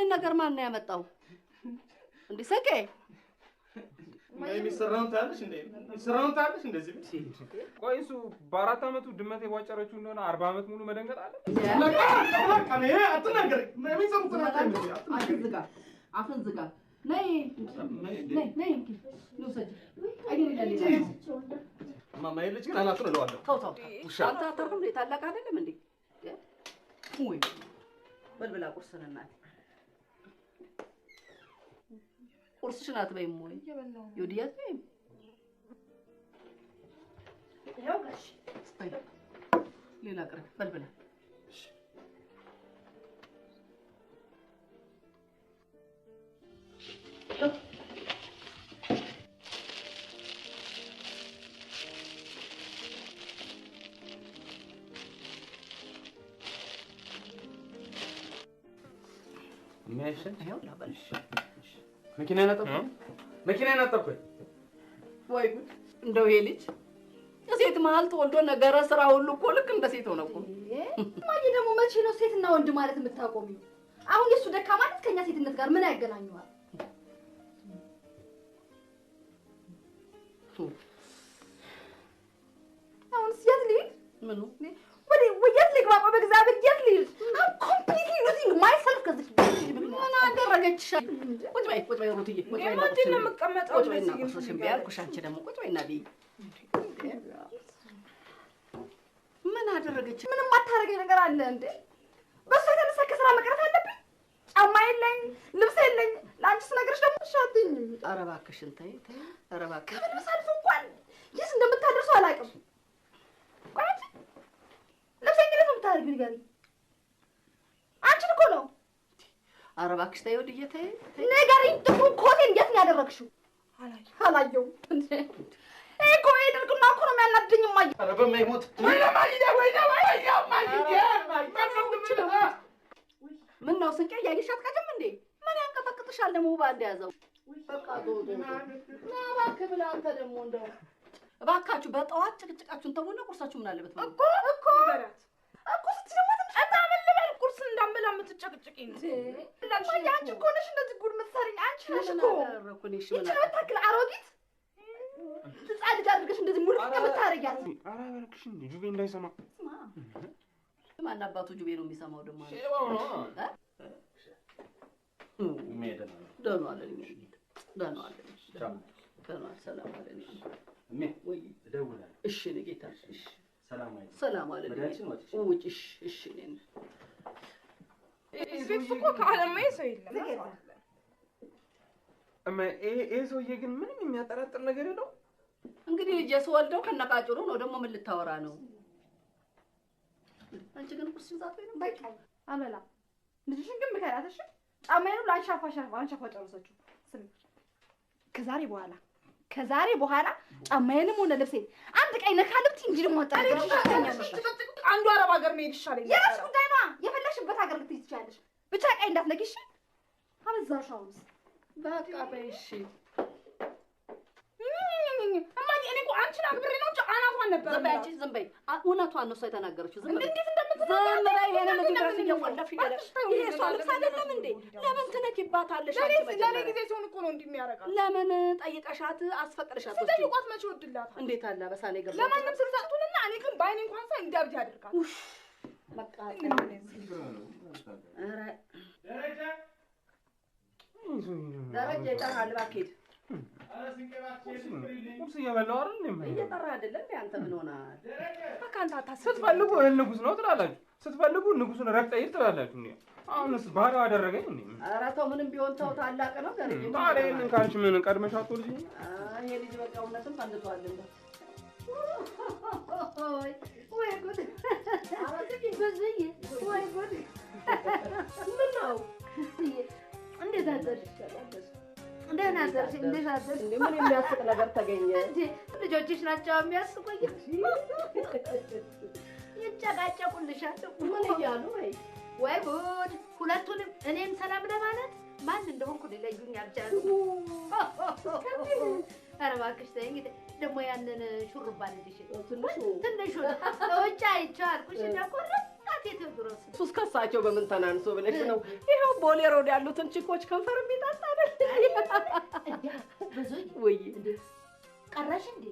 ይሄን ነገር ማን ነው ያመጣው እንዴ ሰቄ የሚሰራውን ታልሽ እንዴ የሚሰራውን ታልሽ እንደዚህ ቆይሱ በአራት አመቱ ድመት የቧጨረችው እንደሆነ 40 አመት ሙሉ መደንገጥ አለ በቃ ነው አትናገር የሚሰሩት ነው አፍን ዝጋ ነይ ነው ሰጅ አይደለም ማማ ይልጭ ግን አናቱን እለዋለሁ ተው አንተ አታርፍም እንዴ ታላቅ አይደለም እንዴ ወይ በልበላ ቁርስንና ቁርስሽን አትበይም ወይ ይወዲያት ወይ ያው ጋሽ ሌላ ቅር በልበላ ماشي ايوه لا بلاش ماكينه نطبق ወይ ጉድ እንደው ይሄ ልጅ ሴት መሀል ተወልዶ ነገረ ስራ ሁሉ እኮ ልክ እንደ ሴት ሆነ እኮ ማይ ደግሞ መቼ ነው ሴትና ወንድ ማለት የምታቆሚው አሁን የሱ ደካማነት ከኛ ሴትነት ጋር ምን ያገናኘዋል አሁን ሲያት ልጅ ምኑ ወይት ልግባ በእግዚአብሔር የት ልጅ I'm completely losing myself ከዚህ ምን አደረገችሽ ቁጭ በይ ሩትዬ ቁጭ በይ ማን ነው መቀመጣው ቁጭ በይና ቁርሽን ቢያልኩሽ አንቺ ደግሞ ቁጭ በይና ቢ ምን አደረገች ምንም አታረገኝ ነገር አለ እንዴ በሷ የተነሳ ከስራ መቅረት አለብኝ ጫማ የለኝ ልብስ የለኝ ለአንቺስ ነገርሽ ደግሞ ሻትኝ ኧረ እባክሽን ተይ ኧረ እባክሽ ከምን ሳልፍ እንኳን የት እንደምታደርሰው አላውቅም ቆይ ልብስ እንግዲህ ነው የምታደርጊው ንገሪኝ አንቺን እኮ ነው ኧረ እባክሽ ተይ ወዲዬ ተይ ንገሪኝ ጥሩ ኮቴን የት ነው ያደረግሽው አላየሁም እኮ ይደርግና እኮ ነው የሚያናድኝ ማይ ኧረ በማይሞት ምን ነው ስንቄ ያይሻት ቀደም እንዴ ምን ያንቀጠቅጥሻል ደግሞ ባንድ ያዘው በቃ ዶዶ እባክህ ብላ አንተ ደግሞ እንደው እባካችሁ በጠዋት ጭቅጭቃችሁን ተውና ቁርሳችሁ ምን አለበት እኮ ይበራት እኮ ስትደማት አታመልበል ቁርስ እንዳንበላ የምትጨቅጭቂኝ ለምን ያንቺ እኮ ነሽ እንደዚህ ጉድ የምትሰሪኝ አንቺ ነሽ እኮ ረኩኒሽ ምን ታክል አሮጊት ትጻድቅ አድርገሽ እንደዚህ ሙሉ የምታረጊያት ኧረ እባክሽ እንዴ ጁቤ እንዳይሰማ ማን አባቱ ጁቤ ነው የሚሰማው ደግሞ ሼባው ነው ደህና አለኝ ሰላም አለኝ ወይ እደውላለሁ እሺ ንጌታ እሺ ሰላም አለኝ እሺ ነኝ እዚህ እኮ ካለማይ ሰው የለም ይሄ ሰውዬ ግን ምንም የሚያጠራጥር ነገር የለው እንግዲህ ልጅ የሰወልደው ከነቃጭሩ ነው ደግሞ ምን ልታወራ ነው አንቺ ግን ቁርስ ይዛት ወይ ነው በቃ አመላ ልጅሽን ግን ምከራተሽ ጫማዬን አንሻፋ ጨርሰችው ስሚ ከዛሬ በኋላ ጫማዬንም ሆነ ልብሴን አንድ ቀይ ነካልብት እንጂ ደግሞ ታጣለሽ አንዱ አረብ ሀገር መሄድ ይሻለኛል የራስሽ ጉዳይ ነው የፈለሽበት ሀገር ልትይዝ ትችያለሽ ብቻ ቀይ እንዳትነጊሽ አበዛሻውስ በቃ በይሽ እማዬ እኔ እኮ አንቺን አክብሬ ነው እንጂ አናቷን ነበር ዝም በይ እውነቷን ነው እሷ የተናገረችው ዝም በይ እንዴት እንደምትናገር ዝም በይ ይሄን ልጅ ድረስ እየቆለፍሽ ይሄ እሷ ልብስ አይደለም እንዴ ለምን ትነኪባታለሽ ለኔ ጊዜ ሲሆን እኮ ነው እንደሚያረጋው ለምን ጠይቀሻት አስፈቅደሻት ጠይቋት መቼ ወድላታል እንዴት አለ በሳኔ ገባ ለማንም ስልጣቱንና እኔ ግን ባይኔ እንኳን ሳይ እንዳብድ ያደርጋል በቃ ደረጃ ይጠራል እባክህ ቁርስ እየበላሁ አይደል እየጠራ አይደለም አንተ ምን ሆነሃል በቃ አንተ አታስብ ስትፈልጉ ንጉስ ነው ትላላችሁ ስትፈልጉ ንጉሱን ረግጠህ ይር ትላላችሁ እንዴ አሁንስ ባሪያው አደረገኝ እንዴ ኧረ ተው ምንም ቢሆን ተው ታላቅ ነው ገርኝ ታዲያ ይሄንን ካልሽ ምን ቀድመሽ አትወልጂ ይሄ ልጅ በቃ እውነትም ፈንድቷል ወይ ጉድ አራተኝ በዚህ ወይ ጉድ ምን ነው እንዴት አደረሽ እንደና አደረሽ ምን የሚያስቅ ነገር ተገኘ ልጆችሽ ናቸው የሚያስቁኝ ይጨቃጨቁልሻል ምን እያሉ ወይ ጉድ ሁለቱንም እኔም ሰላም ለማለት ማን እንደሆንኩ ሊለዩኝ አልቻሉ ኧረ እባክሽ ተይኝ ደግሞ ያንን ሹሩባ ልጅሽ ትንሹ ውጭ አይቼው አልኩሽ እና ቆረጥ ድረስ ሱስ ከሳቸው በምን ተናንሶ ብለሽ ነው? ይሄው ቦሌ ሮድ ያሉትን ቺኮች ከንፈር የሚጣጣ አይደል? ብዙይ ወይ ቀረሽ እንዴ?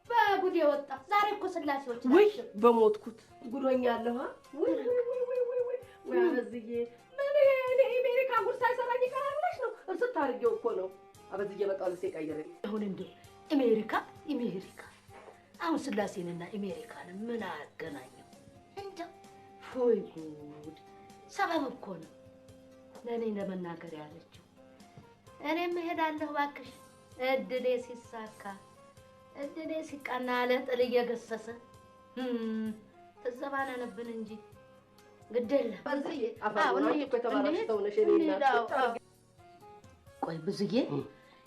በጉድ የወጣ ዛሬ እኮ ስላሴዎች ወይ ናቸው። በሞትኩት ጉዶኛለሁ። ወይ ወይ አበዝዬ ምን እኔ አሜሪካ ጉድ ሳይሰራኝ ይቀራል ብለሽ ነው? እርስ ታርጌው እኮ ነው። አበዝዬ መጣው ልሴ ቀይረኝ። አሁን እንዴ አሜሪካ አሁን ስላሴንና አሜሪካን ምን አገናኘው? እንደው ሆይ ጉድ ሰበብ እኮ ነው ለኔ ለመናገር ያለችው። እኔም እሄዳለሁ እባክሽ እድሌ ሲሳካ እድሌ ሲቃና አለ ጥል እየገሰሰ ተዘባነንብን እንጂ ግደለ አበዝዬ አፋውና እኮ ተባራሽ ተውነሽ እኔና ቆይ ብዙዬ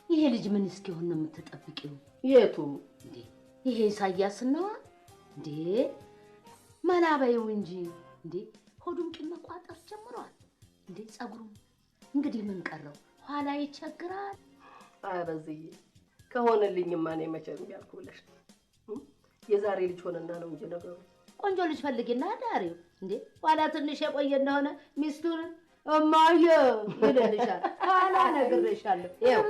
ይሄ ልጅ ምን እስኪሆን ነው የምትጠብቂው? የቱ እንዴ ይሄ ኢሳያስ ነው እንዴ? መላበይው እንጂ እንዴ ሆዱን ቂም መቋጠር ጀምሯል እንዴ? ጸጉሩ እንግዲህ ምን ቀረው? ኋላ ይቸግራል። አበዝዬ ከሆነልኝማ እኔ መቼም ያልኩ ብለሽ የዛሬ ልጅ ሆነና ነው እንጂ ነገሩ። ቆንጆ ልጅ ፈልጊና ዳሪው እንዴ ኋላ ትንሽ የቆየ እንደሆነ ሚስቱን እማዬ ይልልሻል። ኋላ ነግሬሻለሁ። ይኸው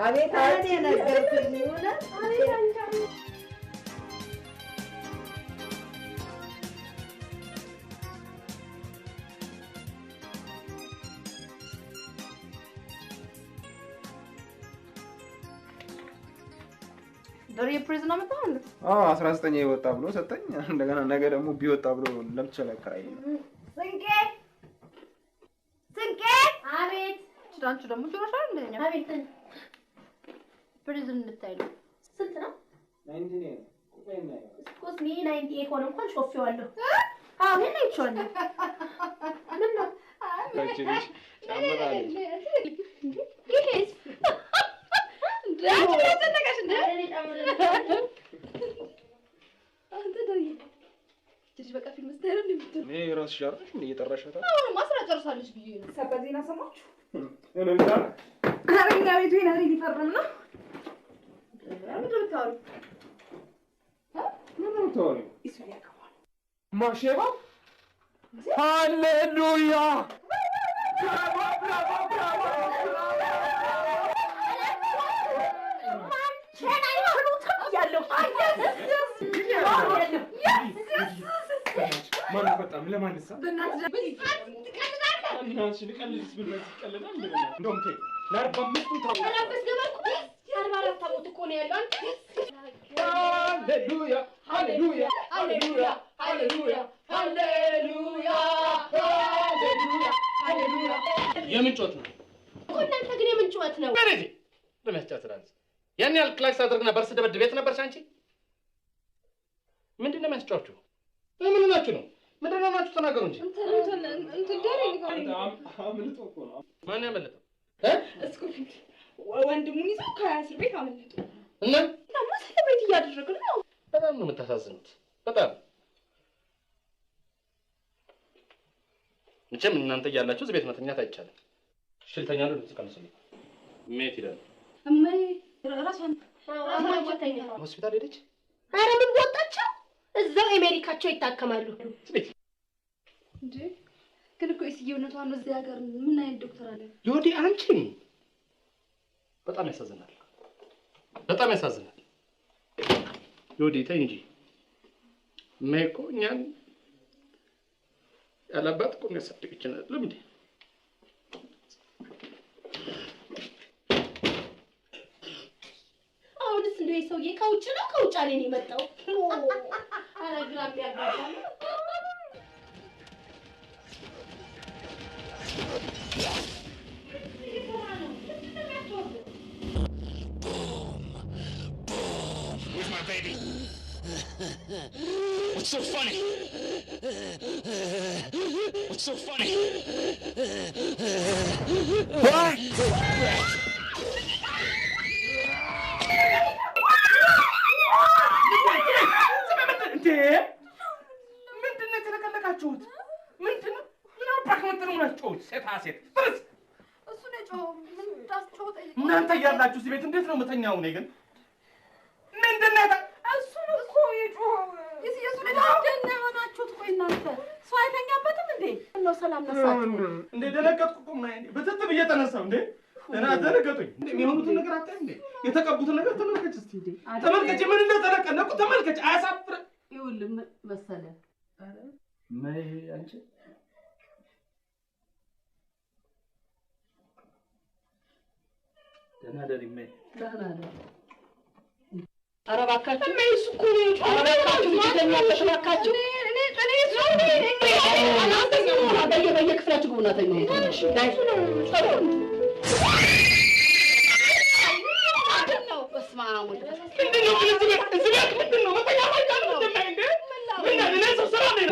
አቤት እኔ ነገርኩኝ ይሆነ ዶሪ ፕሪዝን አመጣው እንዴ? 19 ይወጣ ብሎ ሰጠኝ። እንደገና ነገ ደግሞ ቢወጣ ብሎ ለምትቸለከራይ ስንቄ አቤት ዳንቹ ደግሞ ጆሮሻል እንደኛ አቤት ፕሪዝን እንድታይሉ ስንት ነው? 99 እስኮስ ሚ 98 ሆነ እንኳን ሾፌዋለሁ። አዎ ምን አይቻለሁ? ምን ነው? ታችልሽ ጫምራለሽ ይሄስ እኔ ራስሽ ያርሽ እንደ እየጠራሻታል። አሁን ማስራ ጨርሳለች ብዬ ነው። ሰበር ዜና ሰማችሁ? እንምጣ አረኛ ቤቱ ይናሪ ሊፈርም ነው። ምንድን ነው የምታወሪው? ምን ነው ታወሪ? እሱ ያቀዋል። ማሼባ ሃሌሉያ ብራቮ ብራቮ ብራቮ ማን ፈጣም ለማንሳ እናንቺ ልቀልስ ብለሽ ይቀልዳል እንደውም ተይ ለ45 ታው ሃሌሉያ ሃሌሉያ ሃሌሉያ ሃሌሉያ ሃሌሉያ ሃሌሉያ የምን ጮት ነው? እናንተ ግን የምን ጩኸት ነው? በሬዲ ለማስጫትራንስ ያን ያህል ክላስ አድርግና በርስ ደበድብ ቤት ነበርሽ አንቺ? ምንድን ነው የሚያስጫወቹ? ምን ናችሁ ነው? ምንድን ነው ናችሁ? ተናገሩ እንጂ። እንትን ዳሪ አምልጦ እኮ ነው። ማን ያመለጠው? እስኩፊት ወንድሙን ይዘው ከእስር ቤት አመለጡ እና እና ሰለብሬት እያደረግን ነው። በጣም ነው የምታሳዝኑት። በጣም መቼም እናንተ እያላችሁ እዚህ ቤት መተኛት አይቻልም። ሽልተኛ ነው ልትቀንሱልኝ። ሜት ይላል እማዬ ራሷን ሆስፒታል ሄደች። ኧረ ምን ወጣቸው? እዛው አሜሪካቸው ይታከማሉ። እንዴ ግን እኮ እስየውነቷ ነው። እዚህ ሀገር ምን አይነት ዶክተር አለ? ዮዲ አንቺም በጣም ያሳዝናል። በጣም ያሳዝናል። ዮዲ ተይ እንጂ ሜኮ እኛን ያላባት እኮ የሚያሳድግ ይችላል። ለምን አሁንስ እንደው ሰውዬ ከውጭ ነው ከውጭ አለ ነው የመጣው። አረ ግራም ያጋባል። Where's my baby? What's so funny? What's so funny? What? ምንድን ነው የተለቀለቃችሁት? ምንድን ነው ምን አባክ ምንድን ነው ናችሁት? ሴታ ሴት ፍርስ እሱ ነው ጮኸው። ምን ታስጮኸው? ጠይቀው። እናንተ እያላችሁ እዚህ ቤት እንዴት ነው የምተኛው? እኔ ግን ምንድን ነው እሱ ነው እኮ የጮኸው። በሰላም ነሳችሁ እንዴ? ደነገጥኩ እኮ ማይኔ በትት ብዬ ተነሳው እንዴ? እና ደነገጡኝ እንዴ? የሚሆኑትን ነገር አጣ እንዴ? የተቀቡትን ነገር ተመልከች እስቲ እንዴ? ተመልከች ምን እንደተነቀነቁ ተመልከች። አያሳፍር ይኸውልህ መሰለ ማይ አንቺ ደህና ደሪ ማይ ደህና ነህ? ኧረ እባካችሁ እሱ እኮ ነው። ኧረ እባካችሁ ልጅተኛለሽ እባካችሁ። በየክፍላችሁ ግቡና ተኙ። በስመ አብ ወልድ ምንድን ነው እዚህ ቤት ምንድን ነው? መተኛት አይቻልም እንዴ? ምን እኔ ሰው ስራ ነው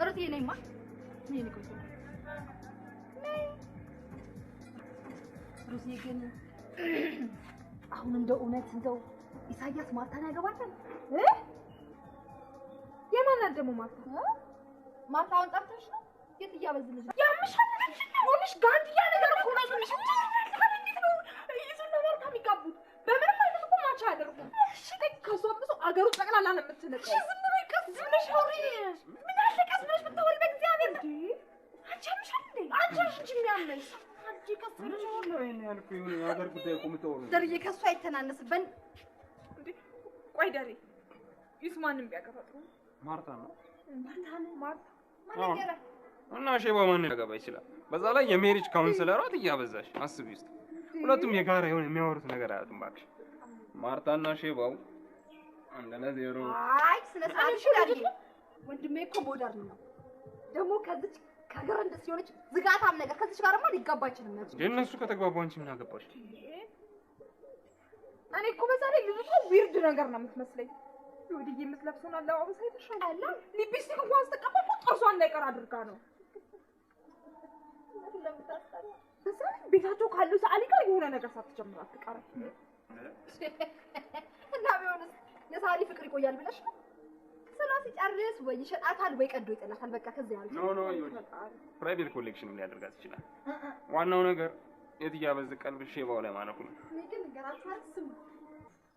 ሩት የኔማ ምን ይቆይ ሩት ግን አሁን እንደው እውነት እንደው ኢሳያስ ማርታን ያገባታል የማን ደግሞ ማርታውን ጠርተሽ ነው የት እያበዝልሽ ያምሻል ሆነሽ ጋንዲያ ነገር እኮ ነው ትንሽ እንዴት ነው ይዙና ማርታ የሚጋቡት በምንም አይነት እኮ ማቻ አደርጉ እሺ ከሷ ብዙ አገሩ ጠቅላላ ነው የምትነቀው እሺ ዝም ብሎ ይቀስ ዝም ብለሽ አውሪ ምን አለ ቀስ ብለሽ ብታወሪ በእግዚአብሔር እንዴ አንቺ ያምሻል እንዴ አንቺ አንቺ የሚያምሽ አንቺ ቀስ ብለሽ ነው እኔ ያልኩ ይሁን የሀገር ጉዳይ ቆምጠው ነው ደርዬ ከሷ አይተናነስበን እንዴ ቆይ ደሬ ይስማንም ቢያገባጡ ማርታ ነው ማርታ ማንገራ እና ሼባ ማን ያገባ ይችላል? በዛ ላይ የሜሪጅ ካውንስለሯት እያበዛሽ አስቢ ውስጥ ሁለቱም የጋራ የሆነ የሚያወሩት ነገር አያጡም ባክሽ። ማርታና ሼባው አንድ ለዜሮ አይ ስለሳልሽ አይደል ወንድሜ እኮ ሞደርን ነው ደግሞ ከዚህ ከሀገር እንደዚህ ሆነች ዝጋታም ነገር ከዚህ ጋርማ ሊጋባ አይችልም ነበር። የእነሱ ከተግባቡ አንቺ ምን አገባሽ? እኔ እኮ በዛ ላይ ልጅቷ ዊርድ ነገር ነው የምትመስለኝ። ወዲዬ የምትለብሰውን አለባበስ አይተሻል? አላ ሊፕስቲክ እንኳን ስትቀባ ጥርሷ እንዳይቀር አድርጋ ነው። ቤታቸው ካለው ሰዓሊ ጋር የሆነ ነገር ሳትጀምር አትቀርም። እና ቢሆንስ የሰዓሊ ፍቅር ይቆያል ብለሽ ነው? ስራ ሲጨርስ ወይ ይሸጣታል ወይ ቀዶ ይጥላታል። በቃ ከዚያ ያለ ኖ ፕራይቬት ኮሌክሽን ሊያደርጋት ይችላል። ዋናው ነገር የትያበዝ ቀልብሽ ሼባው ላይ ማለፉ ነው። ግን ገራችሁ አትስሙ።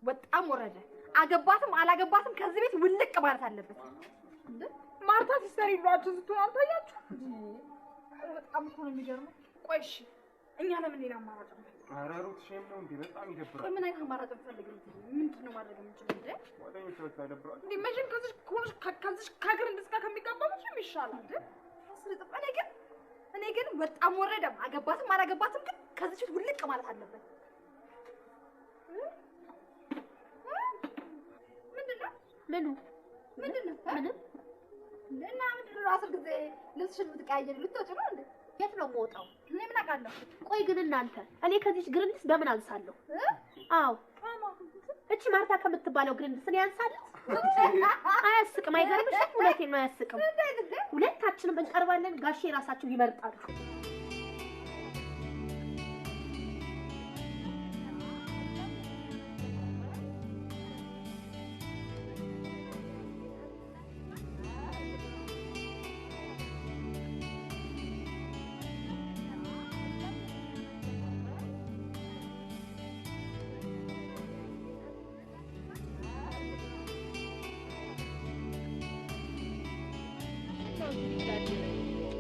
በጣም ወረደ። አገባትም አላገባትም ከዚህ ቤት ውልቅ ማለት አለበት። እንዴ ማርታ ሲስተር ይሏችሁ ስትሆን አልታያችሁ? በጣም እኮ ነው የሚገርመው። ቆይ እሺ እኛ ለምን ሌላ አማራጭ ነው? ኧረ ሩት ሼም ነው እንዴ? በጣም ይደብራል። ምን አይነት አማራጭ እንፈልግም? ምንድን ነው ማድረግ የምንችለው? እንዴ ወደኝ ተወጣ ይደብራል። እንዴ መቼም ከዚህ ከሀገር እንደስካ ከሚጋባ መቼም ይሻላል። እንዴ አስርጥፍ እኔ ግን በጣም ወረደም አገባትም አላገባትም ግን ከዚህ ቤት ውልቅ ማለት አለበት። ምንድነው? እና ምንድነው አስር ጊዜ ልብስሽን የምትቀያየሪ ልትወጪ ነው እንዴ? የት ነው የምወጣው? እኔ ምን አውቃለሁ? ቆይ ግን እናንተ እኔ ከዚህ ግርንስ በምን አንሳለሁ? አዎ እቺ ማርታ ከምትባለው ግርንስ እኔ አንሳለሁ? አያስቅም። አይገርምሽም? ሁለቴን ነው አያስቅም። ሁለታችንም እንቀርባለን። ጋሼ ራሳቸው ይመርጣሉ።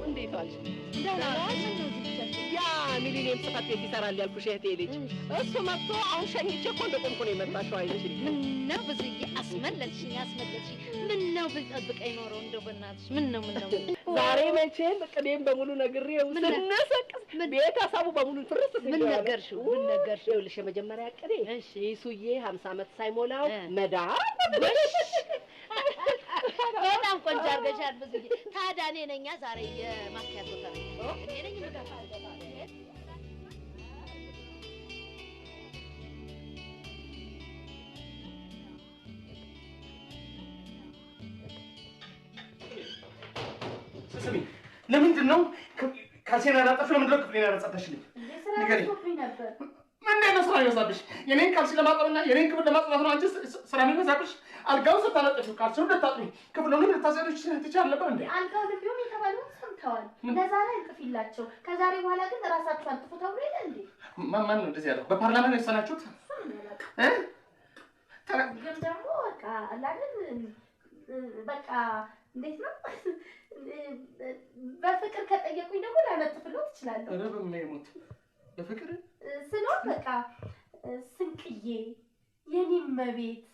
እንዴት ዋልሽ? ያ ሚሊኒየም ጽሕፈት ቤት ይሰራል ያልኩሽ እህቴ ልጅ እሱ መጥቶ አሁን ሸኝቼ እኮ እንደቆምኩ ነው የመጣሽው አይልሽ? ምነው ብዙዬ አስመለጥሽኝ። ምነው ብጠብቀኝ ኖረው እንደው በእናትሽ ምነው ዛሬ መቼም ቅኔም በሙሉ ነግሬው ስነሰቅስ ቤተሰቡ በሙሉ ፍርስ ምን ነገርሽው? ይኸውልሽ የመጀመሪያ ቅኔ ሱዬ 50 ዓመት ሳይሞላው መዳር በጣም ቆንጆ አድርገሻል ብዙዬ። ታዲያ እኔ ነኝ ዛሬ የማኪያቶ ተረኛ እኔ ነኝ የምገፋው። ስሚ ለምንድን ነው ካሴና ያላጠፍሽ? ለምንድን ነው ክፍሌን ያላጸዳሽልኝ? ንገሪኝ። ምንድን ነው ስራ ይበዛብሽ? የኔን ካልሲ ለማጠብና የኔን ክፍል ለማጽዳት ነው አንቺ ስራ የሚበዛብሽ? አልጋውን ስታነጥፊው ካልሲውን ልታጥቢ ክፍሉንም ልታጸዱሽ ትችያለሽ ነበር እንዴ? አልጋውን ቢሆን የተባለውን ሰምተዋል። ለዛሬ እንጥፊላቸው፣ ከዛሬ በኋላ ግን ራሳችሁ አንጥፉ ተብሎ የለ እንዴ? ማን ነው እንደዚህ ያለው? በፓርላማ ነው የወሰናችሁት? ግን ደግሞ በቃ አላልን በቃ እንዴት ነው በፍቅር ከጠየቁኝ ደግሞ ላነጥፍለው ትችላለህ። ኧረ በሚሞት በፍቅር ስለሆነ በቃ ስንቅዬ የኔ መቤት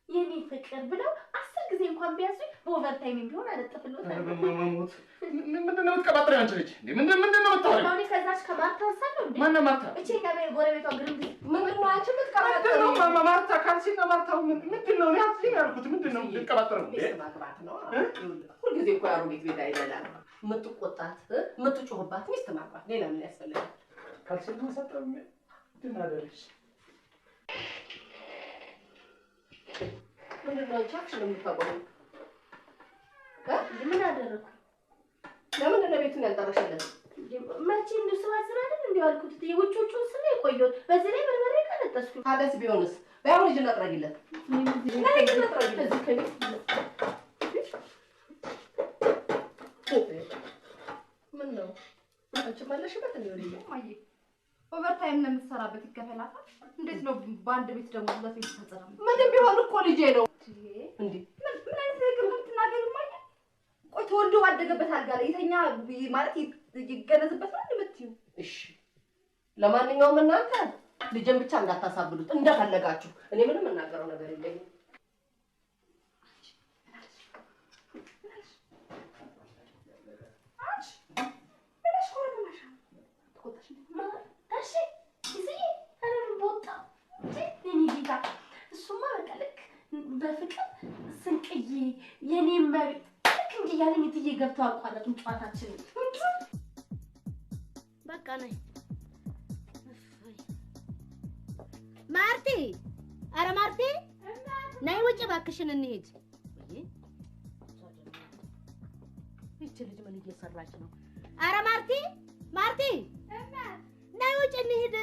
የኔ ፍቅር ብለው 10 ጊዜ እንኳን ቢያዙኝ በኦቨርታይም ቢሆን አነጥፍለው ታዲያ። ኧረ በሚሞት ምንድነው የምትቀባጥሪው አንቺ ልጅ? ምንድነው የምታወሪው? አሁን ከዛች ከማርታ ወሰነው እንዴ? ማነው ማርታ? እቺ ከቤት ጎረቤቷ ግርም ምንድነው አንቺ የምትቀባጥሪው? ምንድነው ማርታ? ካልሲና ማርታው ምንድነው? እኔ አትይኝ ያልኩት ምንድነው የምትቀባጥረው እንዴ? ማግባት ነው። ሁልጊዜ እኮ ያሮጌት ቤት አይደለም የምትቆጣት የምትጮህባት ሚስት ማግባት። ሌላ ምን ያስፈልጋል? ካልሲና ማሳጠብ ምንድን አደረግሽ? ምንድነው ቻክሽ ነው የምታቆመው? ምን አደረኩ? ለምንድን ነው ቤቱን ያልጠረሽለት? መቼ ነው ስዋዝን አይደል እንዴ ያልኩት? የውጮቹን ስለ የቆየሁት በዚህ ላይ በርበሬ ቀነጠስኩ። ታደስ ቢሆንስ ባይሆን ልጅ እናጥራጊለት። ላይ እናጥራጊለት እዚህ ከቤት ምን ነው አንቺ ማለሽበት እንዴ? ወዲህ ማየ ኦቨርታይም ነው የምትሰራበት ይከፈላታል። እንዴት ነው በአንድ ቤት ደግሞ ሁለት ቤት ተጸራ? ምንም ቢሆን እኮ ልጄ ነው እንዴ። ምን አይነት ነገር ነው የምትናገሪው? ማየ ቆይ ተወልዶ ባደገበት አልጋ ላይ የተኛ ማለት ይገነዝበት ነው የምትይው? እሺ ለማንኛውም እናንተ ልጅን ብቻ እንዳታሳብሉት እንደፈለጋችሁ። እኔ ምንም እናገረው ነገር የለኝም። በፍቅር ስንቅዬ የኔ መቤት ልክ እንጂ ያለኝ እትዬ ገብተው አቋረጡን ጨዋታችንን። በቃ ነይ ማርቲ። ኧረ ማርቲ ነይ ውጭ እባክሽን እንሂድ። ይቺ ልጅ ምን እየሰራች ነው? ኧረ ማርቲ ማርቲ ነይ ውጭ እንሂድ።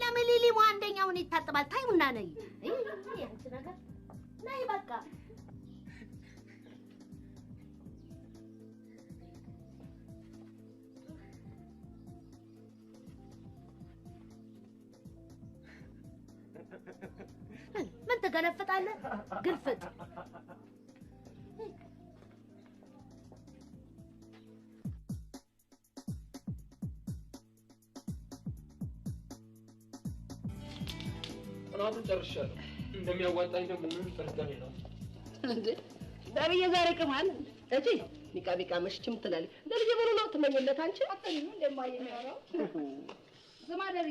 ለምን ሊሊ አንደኛውን ይታጠባል? ታይሙና ነይ አንቺ ነገር ነይ በቃ ምን ተገለፍጣለህ? ግልፍጥ ጥናቱን ጨርሻለሁ። እንደሚያዋጣኝ ደግሞ ምን ጥርጥር የለውም። እንዴ ዳርዬ ዛሬ ቅማል እጂ ቢቃ መሽችም ትላለች። ለልጅ ብሩ ነው ትመኝለት አንቺ አጥልኝ እንደማየ ነው። ዝም አደሪ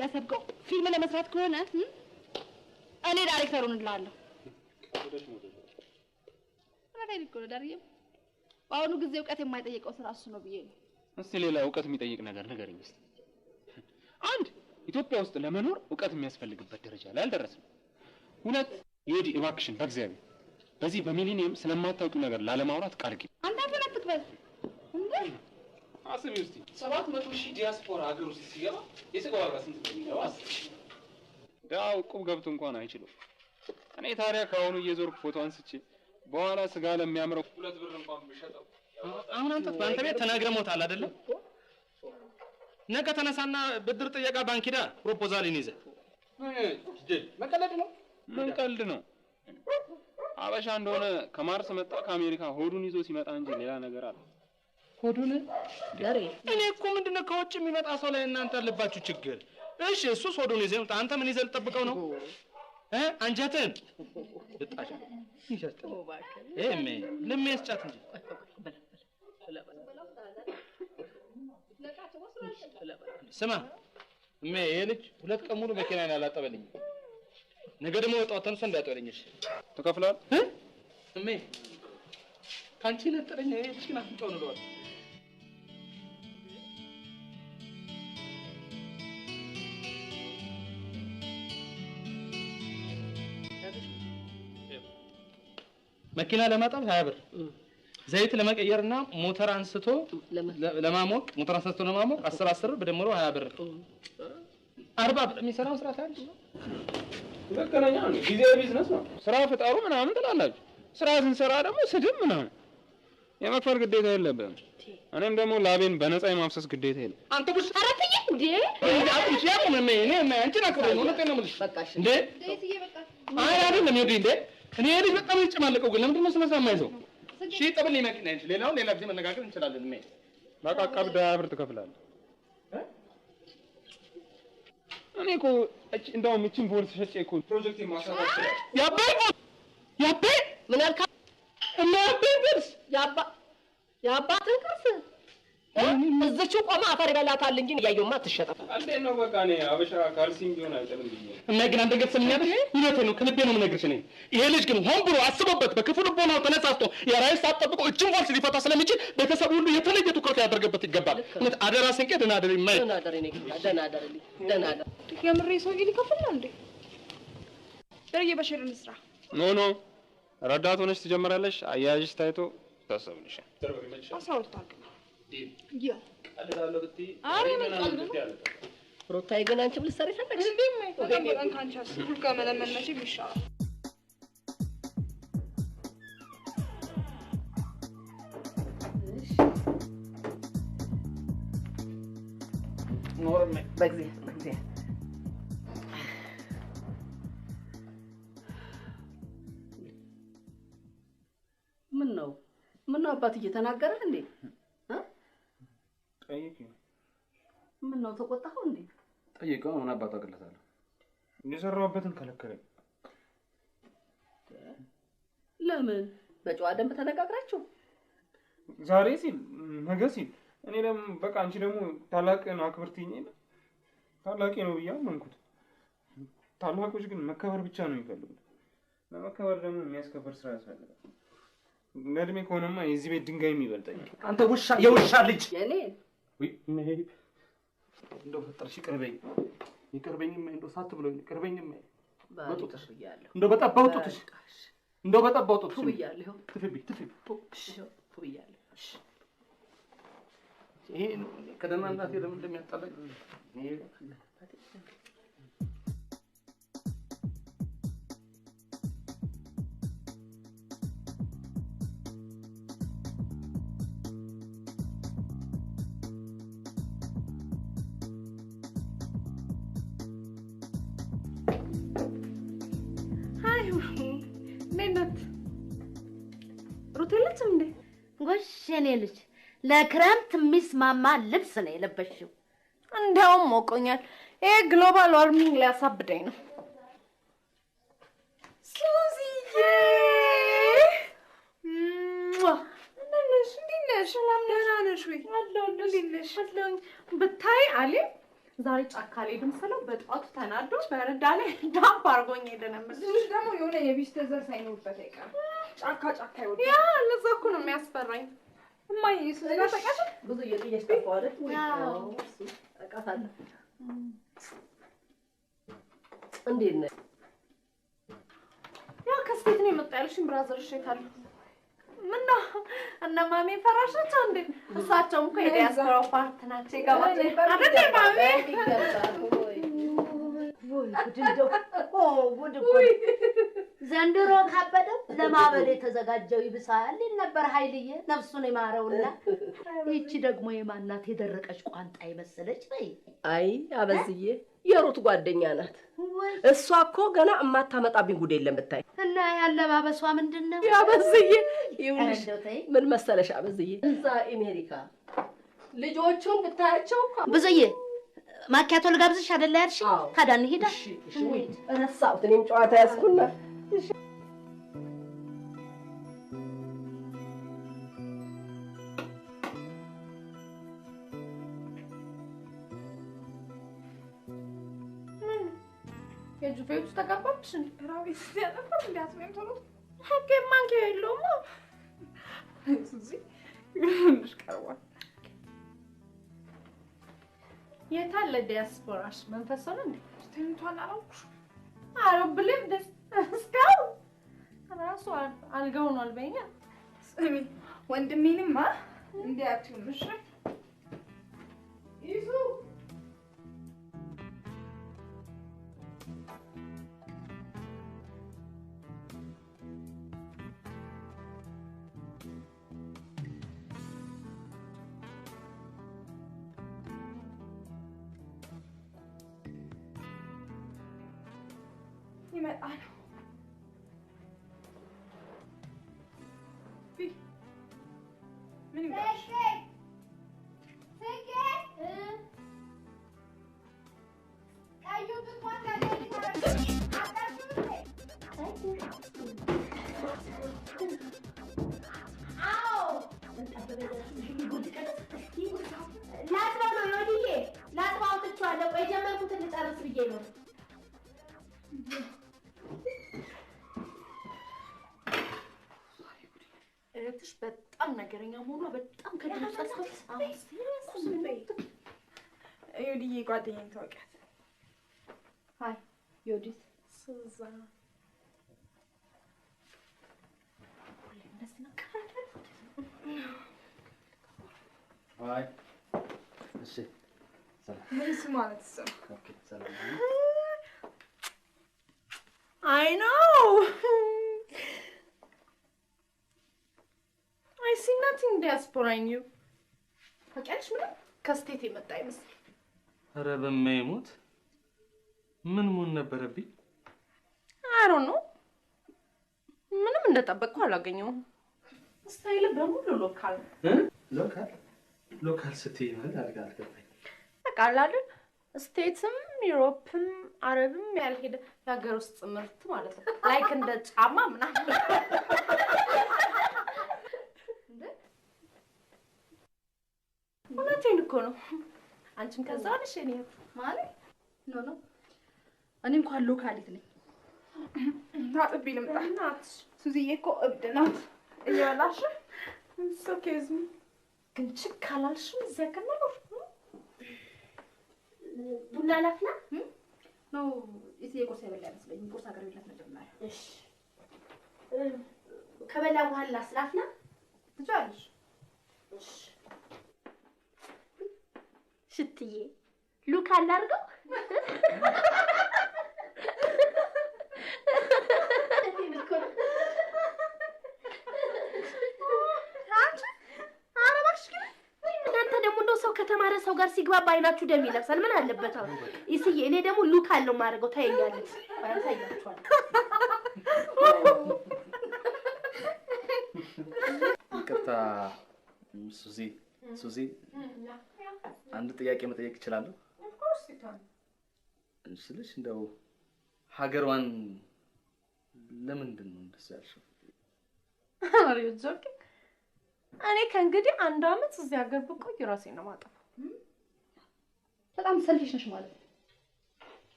ያሰብከው ፊልም ለመስራት ከሆነ እኔ ዳይሬክተሩን እላለሁ። ረዳይ እኮ ዳርዬ በአሁኑ ጊዜ እውቀት የማይጠይቀው ስራ እሱ ነው ብዬ ነው። እስቲ ሌላ እውቀት የሚጠይቅ ነገር ንገረኝ እስቲ። አንድ ኢትዮጵያ ውስጥ ለመኖር እውቀት የሚያስፈልግበት ደረጃ ላይ አልደረስንም። ሁለት ዮዲ እባክሽን በእግዚአብሔር በዚህ በሚሊኒየም ስለማታውቂው ነገር ላለማውራት ቃል ግቢ። አንተ ምን አትበል እንዴ? አስቢ እስቲ 700,000 ዲያስፖራ ሀገር ውስጥ ሲገባ የስጋ ዋጋ ስንት እንደሚገባ ያው ቁብ ገብቶ እንኳን አይችልም። እኔ ታዲያ ከአሁኑ እየዞርኩ ፎቶ አንስቼ በኋላ ስጋ ለሚያምረው 2 ብር እንኳን ብሸጠው። አሁን አንተ በአንተ ቤት ተናግረህ ሞታል አይደለ? ነገ ተነሳና ብድር ጥየቃ ባንክ ሄዳ ፕሮፖዛልን ይዘህ መቀለድ ነው። ምን ቀልድ ነው? አበሻ እንደሆነ ከማርስ መጣ ከአሜሪካ ሆዱን ይዞ ሲመጣ እንጂ ሌላ ነገር አለ። ሆዱን ዳሬ እኔ እኮ ምንድነው ከውጭ የሚመጣ ሰው ላይ እናንተ ያለባችሁ ችግር? እሺ እሱስ ሆዱን ይዘህ ይምጣ። አንተ ምን ይዘህ ልጠብቀው ነው? አንጀትን ልጣሽ ይሸጥ እሜ ለምን ያስጫት እንጂ ስማ እሜ ይሄ ልጅ 2 ቀን ሙሉ መኪናዬን አላጠበልኝም። ነገ ደግሞ ወጣው ተንሶ እንዳይጠለኝሽ ተከፍሏል እሜ ካንቺ ነጥረኛ እቺን አፍንጫው ነው መኪና ለማጠብ 20 ብር ዘይት ለመቀየርና ሞተር አንስቶ ለማሞቅ 10 በደምሮ 20 ብር 40 ብር የሚሰራው ስራ ታዲያ ለከነኛ ጊዜ ቢዝነስ ነው ስራ ፍጣሩ ምናምን ትላላችሁ ስራ ስንሰራ ደግሞ ስድብ ምናምን የመክፈል ግዴታ የለብህም እኔም ደግሞ ላቤን በነፃ የማፍሰስ ግዴታ የለም አንተ ብስ አራተኛ እንዴ አንቺ ያቁም እኔ አንቺ ናከረ ነው ለጤና ምልሽ በቃሽ እንዴ አይ አይደለም ይወዲ እንዴ እኔ ልጅ በጣም ይጨማለቀው ግን ለምንድን ነው ስለሰማ ይዘው እሺ ጠብልኝ መኪና እንጂ ሌላ ጊዜ መነጋገር እንችላለን እሜ በቃ ቀብድ 20 ብር ትከፍላለህ እኔ እኮ እንደውም እቺን ፖሊስ ሸጬ እኮ ፕሮጀክት ማሳካት ይችላል ያቤ ምን አልካ እና ያቤስ ያባትን ቅርስ እዚችው ቆማ አፈር ይበላታል እንጂ ያየውማ አትሸጠም እንዴት ነው በቃ እኔ አበሻ ካልሲም ቢሆን አይጥልም ብዬ እና ግን አንተ ገጽልኛል እውነቴን ነው ከልቤ ነው የምነግርሽ እኔ ይሄ ልጅ ግን ሆን ብሎ አስቦበት በክፉ ልቦናው ተነሳስቶ የራይስ አጠብቆ እችን ፎልስ ሊፈታ ስለሚችል ቤተሰቡ ሁሉ የተለየ ትኩረት ያደርገበት ይገባል እውነት አደራ ስንቄ ደህና አደሪ ማይ ደህና አደር የምሬ ሰው ሊከፍል ነው እንዴ ደርዬ በሽር እንስራ ኖ ረዳት ሆነሽ ትጀምራለሽ አያያዥሽ ታይቶ ታሰብልሻል 12 አግባ ያ ቀልዳለሁ ብትይ ሩታዬ ግን አንቺ ልትሰሪ ፈለግሽ እንዴ በጣም ካንቻስ ከመለመን መቼ ይሻላል ኖርም በጊዜ ምን ነው አባት እየተናገረህ እንዴ ጠይቂ ምን ነው ተቆጣኸው እንዴ ጠይቀው ምን አባቱ አገለታለሁ የሰራሁበትን ከለከለኝ ለምን በጨዋ ደንብ ተነጋግራችሁ ዛሬ ሲል ነገ ሲል እኔ ደግሞ በቃ አንቺ ደግሞ ታላቅ ነው አክብርትኝ ታላቅ ነው ብያመንኩት ታላቆች ግን መከበር ብቻ ነው የሚፈልጉት ለመከበር ደግሞ የሚያስከበር ስራ ያስፈልጋል ለድሜ ከሆነማ የዚህ ቤት ድንጋይ የሚበልጠኝ አንተ ውሻ የውሻ ልጅ የኔ ወይ እንደው ፈጠርሽ ይቅርበኝም እንደው ሳት ብሎኝ ይቅርበኝም በጡትሽ ብያለሁ እንደው በጠባው ጡትሽ ብያለሁ ትፍቢ ብያለሁ ይሄ ከደህና እናቴ ለምን እንደሚያጣላኝ ጎሽ የኔ ልጅ ለክረምት የሚስማማ ልብስ ነው የለበሽው እንደውም ሞቆኛል ይሄ ግሎባል ዋርሚንግ ሊያሳብደኝ ነው ሱዚዬ እንዴት ነሽ ሰላም ደህና ነሽ ወይ አለሁልሽ ብታይ አሊ ዛሬ ጫካ ላይ ድምሰለው በጧቱ ተናዶ በረዳ ላይ ዳምፕ አድርጎኝ ሄደ ነበር ትንሽ ደግሞ የሆነ የቢስ ተዘር ሳይኖርበት አይቀርም ጫካ ይወጣ ያ ለዛ እኮ ነው የሚያስፈራኝ እማዬ ስለዛ ተቀሽ ብዙ እየጠየሽ ተፋወደት ወይ አቃታለ እንዴት ነህ ያ ከስቴት ነው የመጣልሽኝ ብራዘርሽ የታለ ምነው እነ ማሜ ፈራሻቸው እንዴ እሳቸውም እኮ የዲያስፖራ ፓርት ናቸው ይገባል አይደል ማሜ ወይ ዘንድሮ ካበደው ለማበድ የተዘጋጀው ይብሳል ነበር ኃይልዬ ነፍሱን ይማረውና እቺ ደግሞ የማናት የደረቀች ቋንጣ ይመስለች በይ አይ አበዝዬ የሩት ጓደኛ ናት እሷ እኮ ገና እማታመጣብኝ ጉድ የለም ብታይ እና ያለባበሷ ምንድነው አበዝዬ ይኸውልሽ ምን መሰለሽ አበዝዬ እዛ አሜሪካ ልጆቹን ብታያቸው ብዙዬ ማኪያቶ ልጋብዝሽ አይደል ያልሽ ታዲያ እንሂዳ እሺ እረሳሁት እኔም ጨዋታ ያዝኩና የጁቬቱ ተጋባብሽ እንዴ? ራቤት ያለፈር እንዲያስመም ቶሎ ሀገር ማንኪያ የለውም። ሱዚ ይሁንሽ ቀርቧል። የታለ ዲያስፖራሽ መንፈስ ሆነ እንዴ? ተኝቷል አላልኩሽ? አሮብልም ደስ እስካው ራሱ አልጋው ነው አልበኛ። ስሚ ወንድሜንማ እንዲያትዩምሽ ይዙ ይመጣል። ምን ይመጣል? ላጥባው ነው ዮዲዬ፣ ላጥባው ትቼዋለሁ። ቆይ ጀመርኩትን ልጨርስ ብዬ ነው። እህትሽ በጣም ነገረኛ መሆኗ በጣም ከድምፅ ዮዲዬ ጓደኛዬን ታውቂያት? ሃይ ዮዲት ሱዛ አይ እሺ ሰላም ምን ማለት ነው? ኦኬ ሰላም I know. I see nothing diaspora in you. ታውቂያለሽ ምንም ከስቴት የመጣ አይመስል። ኧረ በማይሞት ምን መሆን ነበረብኝ? I don't know. ምንም እንደጠበቅኩ አላገኘሁም። ስታይል በሙሉ ሎካል ሎካል ስትይ ማለት አልገባኝ። በቃ አይደል ስቴትም ዩሮፕም አረብም ያልሄደ የሀገር ውስጥ ምርት ማለት ነው። ላይክ እንደ ጫማ ምናምን እውነቴን እኮ ነው። አንቺም ከዛ ነሽ እኔ ማለት ኖ እኔ እንኳን ሎካሊት ነኝ። ታጥቢ ልምጣ። እናትሽ ሱዚዬ እኮ እብድ ናት። እየበላሽ ሶኬዝ ግን ችክ አላልሽም? እዚያ ከመኖር ቡና ላፍላ ነው እዚህ የቁርስ የበላ አይመስለኝም። ቁርስ አቅርቢላት መጀመሪያ። እሺ ከበላ በኋላ ላፍላ ትቻለሽ። እሺ ሽትዬ ሉክ አላርገው ከተማረ ሰው ጋር ሲግባባ አይናችሁ ደም ይለብሳል። ምን አለበት አሁን? ይስዬ እኔ ደግሞ ሉክ አለው ማድረገው ታየኛለች። ባያሳያችኋል። ይቅርታ ሱዚ አንድ ጥያቄ መጠየቅ እችላለሁ? Of course you can. እንስልሽ እንደው ሀገሯን ለምንድን ነው እንደሱ ያልሽው? Are you joking? እኔ ከእንግዲህ አንድ አመት እዚህ ሀገር ብቆይ ራሴን ነው የማጠፋው። በጣም ሰልፊሽ ነሽ ማለት ነው።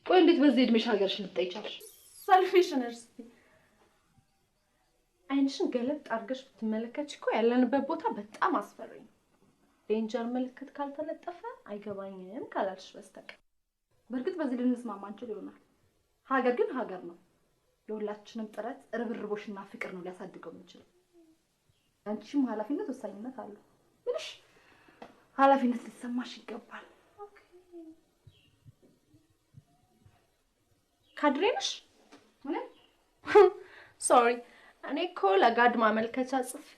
ቆይ እንዴት በዚህ እድሜሽ ሀገርሽን ልትጠይቻለሽ? ሰልፊሽ ነሽ። አይንሽን ገለጥ አድርገሽ ብትመለከች እኮ ያለንበት ቦታ በጣም አስፈሪ ነው። ዴንጀር ምልክት ካልተለጠፈ አይገባኝም ካላልሽ በስተቀር። በእርግጥ በዚህ ልንስማማ አንችል ይሆናል። ሀገር ግን ሀገር ነው። የሁላችንም ጥረት ርብርቦሽና ፍቅር ነው ሊያሳድገው የሚችለው። አንቺም ኃላፊነት ወሳኝነት አለው። ምንሽ ኃላፊነት ሊሰማሽ ይገባል። ካድሬ ነሽ? ሶሪ እኔ እኮ ለጋድ ማመልከቻ ጽፌ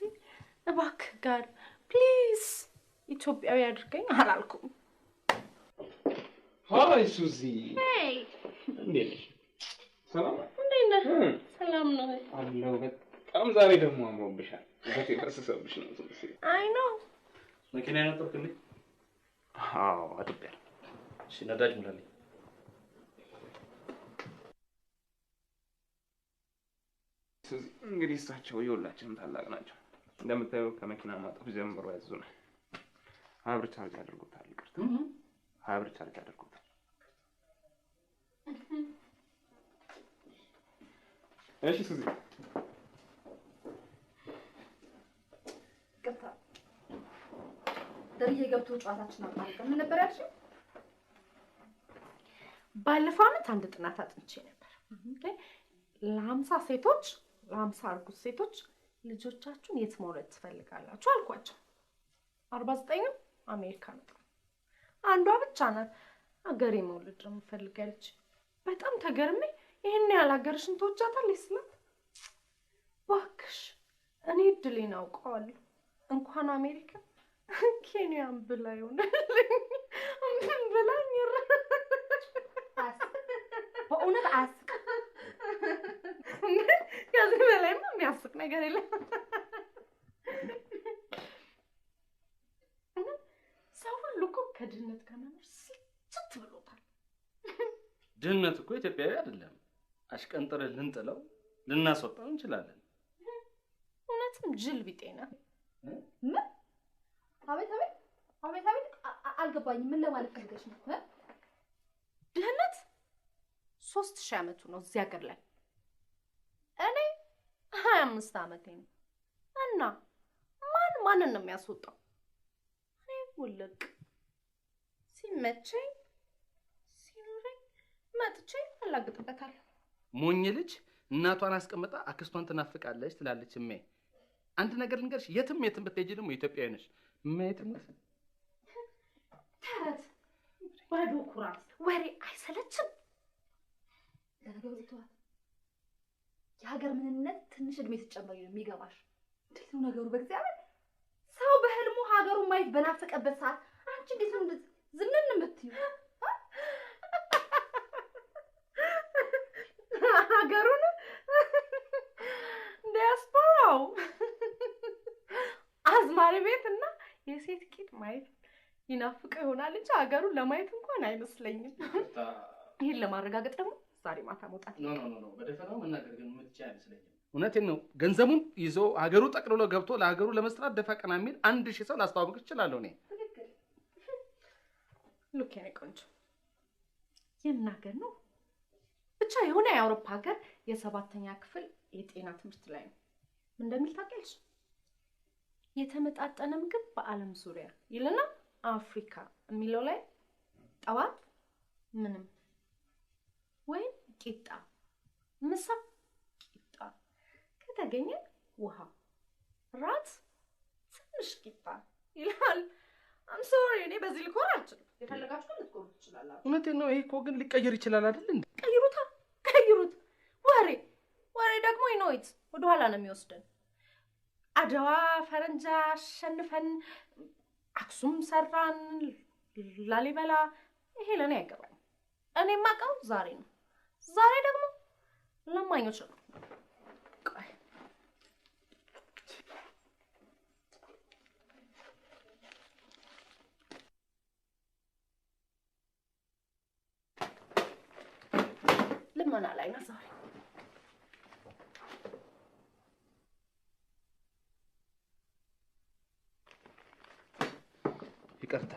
እባክህ ጋድ ፕሊዝ ኢትዮጵያዊ አድርገኝ አላልኩም። ሃይ ሱዚ። ሄይ እንዴት ነሽ? ሰላም እንዴት ነህ? ሰላም ነው አለው። በጣም ዛሬ ደግሞ አምሮብሻል። በቴ ፈሰሰብሽ ነው ሱዚ። አይ ኖ መኪና ያነጠርክልኝ? አዎ አጥቤያለሁ። እሺ ነዳጅ ሙላልኝ። ሱዚ እንግዲህ እሳቸው የሁላችንም ታላቅ ናቸው። እንደምታየው ከመኪና ማጠፍ ጀምሮ ያዙናል። ሀብር ቻርጅ አድርጎታል። ይቅርታ ሀብር ቻርጅ አድርጎታል። እሺ ሱዚ ቅርታ ደርዬ ገብቶ ጨዋታችን አቋርጠን ምን ነበር ያልሽኝ? ባለፈው ዓመት አንድ ጥናት አጥንቼ ነበር። ለ50 ሴቶች ለ50 እርጉዝ ሴቶች ልጆቻችሁን የት መውለድ ትፈልጋላችሁ አልኳቸው። 49 አሜሪካ ነው። አንዷ ብቻ ናት አገሬ መውለድ ነው የምፈልጋለች። በጣም ተገርሜ ይሄን ያህል ሀገርሽን ትወጃታለሽ ስላት እባክሽ እኔ እድሌን አውቀዋለሁ እንኳን አሜሪካ ኬንያን ብላ ይሆናልኝ ብላኝ በእውነት አያስቅ። ከዚህ በላይማ የሚያስቅ ነገር የለም። ሰው ሁሉ እኮ ከድህነት ጋር መኖር ስልችት ብሎታል። ድህነት እኮ ኢትዮጵያዊ አይደለም። አሽቀንጥረን ልንጥለው ልናስወጣው እንችላለን። እውነትም ጅል ቢጤ ነው። ምን? አቤት አቤት አቤት አቤት አልገባኝም። ምን ለማለት ፈልገሽ ነው? ድህነት 3000 ዓመቱ ነው እዚህ ሀገር ላይ። እኔ 25 ዓመቴ ነው እና ማንን ነው የሚያስወጣው? እኔ ውልቅ ሲመቸኝ ሲኖረኝ መጥቼ አላግጥበታለሁ። ሞኝ ልጅ እናቷን አስቀምጣ አክስቷን ትናፍቃለች ትላለች እሜ። አንድ ነገር ልንገርሽ፣ የትም ብትሄጂ ደግሞ ኢትዮጵያዊ ነሽ። ማየትነት ተረት ባዶ ኩራት ወሬ አይሰለችም? ለነገሩ ተዋት። የሀገር ምንነት ትንሽ እድሜ ስትጨምሪ ነው የሚገባሽ። እንዴት ነው ነገሩ? በእግዚአብሔር ሰው በህልሙ ሀገሩን ማየት በናፈቀበት ሰዓት አንቺ እንዴት ነው ዝንን የምትይው? ሀገሩን ዲያስፖራው አዝማሪ ቤትና የሴት ቂጥ ማየት ይናፍቀው ይሆናል እንጂ ሀገሩን ለማየት እንኳን አይመስለኝም። ይሄን ለማረጋገጥ ደግሞ ዛሬ ማታ መውጣት ኖ በደፈናው መናገር ግን የምትችይ አይመስለኝም። እውነቴን ነው። ገንዘቡን ይዞ ሀገሩ ጠቅልሎ ገብቶ ለሀገሩ ለመስራት ደፋ ቀና የሚል 1000 ሰው ላስተዋውቅ እችላለሁ እኔ። ሉክ የኔ ቆንጆ የምናገር ነው ብቻ የሆነ የአውሮፓ ሀገር የ7ኛ ክፍል የጤና ትምህርት ላይ ነው እንደሚል ታውቂያለሽ? የተመጣጠነ ምግብ በዓለም ዙሪያ ይልና አፍሪካ የሚለው ላይ ጠዋት ምንም ወይም ቂጣ፣ ምሳ ቂጣ፣ ከተገኘ ውሃ፣ ራት ትንሽ ቂጣ ይላል። አም ሶሪ እኔ በዚህ ልኮር አልችልም። የፈለጋችሁ ግን ልትቆሩ ትችላላችሁ። እውነቴን ነው። ይሄ እኮ ግን ሊቀየር ይችላል አይደል እንዴ? ቀይሩት። ወሬ ደግሞ ይኖይት ወደ ኋላ ነው የሚወስደን። አድዋ ፈረንጃ አሸንፈን አክሱም ሰራን ላሊበላ፣ ይሄ ለኔ አይገባኝ። እኔ ማቀው ዛሬ ነው። ዛሬ ደግሞ ለማኞች ነው። ቆይ ልመና ላይ ነው ዛሬ። ይቅርታ፣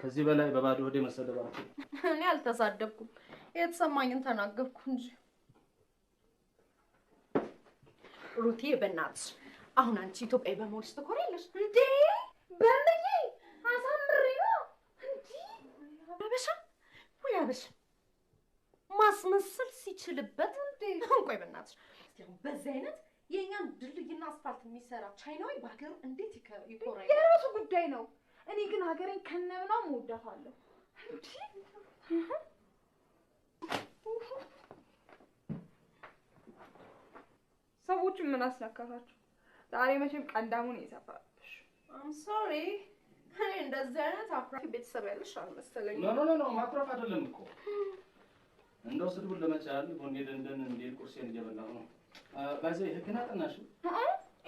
ከዚህ በላይ በባዶ ሆዴ መሰደብ አልችልም። እኔ አልተሳደብኩም፣ የተሰማኝን ተናገርኩ እንጂ። ሩቴ በእናትሽ አሁን አንቺ ኢትዮጵያዊ በመሆንሽ ትኮሪያለሽ እንዴ? በምዬ አሳምሬ ነው እንዴ? አበሻ ማስመሰል ሲችልበት እንዴ? ቆይ በእናትሽ በዚህ አይነት የኛን ድልድይና አስፋልት የሚሰራ ቻይናዊ በሀገሩ እንዴት ይኮራል? የራሱ ጉዳይ ነው። እኔ ግን ሀገሬን ከነምናም እወዳታለሁ። ሰዎቹን ምን አስነካታችሁ? ዛሬ መቼም ቀንዳሙን ይሰፋልሽ። አም ሶሪ እኔ እንደዚህ አይነት አፍራፊ ቤተሰብ ያለሽ አልመሰለኝም። ኖ ማትረፍ አይደለም እኮ እንደው ስድቡን ለመቻል ጎን ደንደን እንደ ቁርሴን እየበላሁ ነው። ባይዘ ህግና ጠናሽ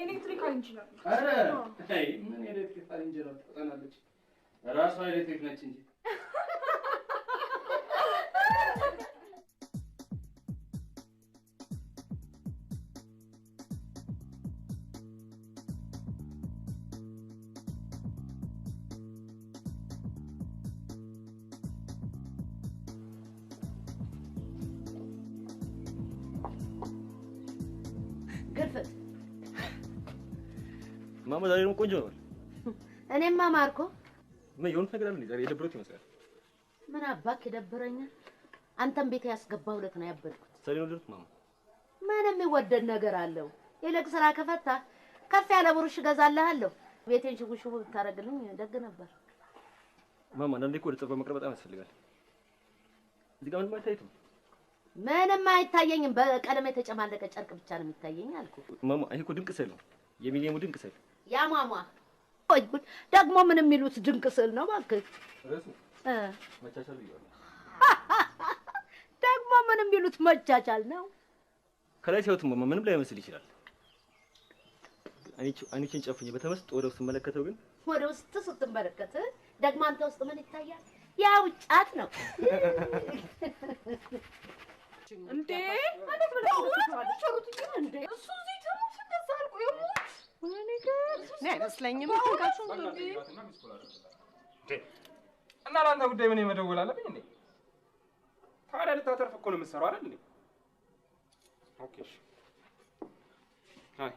ኤሌክትሪካል ኢንጂነር። አረ አይ ምን ኤሌክትሪካል ኢንጂነር ትጠናለች? ራሷ ኤሌክትሪክ ነች እንጂ። ግልፍት ማማ ዛሬ ነው ቆንጆ ነው። እኔማ ማርኮ ምን የሆነ ነገር አለ ዛሬ የደብሮት ይመስላል። ምን አባክ ይደብረኛል? አንተም ቤት ያስገባው ዕለት ነው ያበድኩት። ዛሬ ነው ልደት ማማ። ምንም የሚወደድ ነገር አለው? ይልቅ ስራ ከፈታ ከፍ ያለ ብሩሽ እገዛልሃለሁ። ቤቴን ሽጉሽጉ ብታረግልኝ ደግ ነበር። ማማ አንዳንዴ እኮ ወደ ፀጉር መቅረብ በጣም ያስፈልጋል። እዚህ ጋር ምንም አይታይም። ምንም አይታየኝም። በቀለም የተጨማለቀ ጨርቅ ብቻ ነው የሚታየኝ አልኩ። ማማ ይሄ እኮ ድንቅ ስዕል ነው። የሚሊየሙ ድንቅ ስዕል። ያ ማማ ወይ ጉድ! ደግሞ ምን የሚሉት ድንቅ ስዕል ነው እባክህ? ርዕሱ መቻቻል ይላል። ደግሞ ምን የሚሉት መቻቻል ነው? ከላይ ሲያዩት ማማ ምንም ላይ መስል ይችላል። አይኔን ጨፍኜ በተመስጦ ወደ ውስጥ መለከተው ግን ወደ ውስጥ ስትመለከት ደግሞ አንተ ውስጥ ምን ይታያል? ያው ጫት ነው እንዴ! ማለት ብለው ቸሩት እንዴ! እሱ እዚህ ተሙት እንደዛ አልቆ ይሞት ወይኔ ግን አይመስለኝም። ታውቃችሁ እንዴ! እና ለአንተ ጉዳይ ምን መደወል አለብኝ እንዴ? ታዲያ ልታተርፍ እኮ ነው የምትሰራው አይደል እንዴ? ኦኬ እሺ። አይ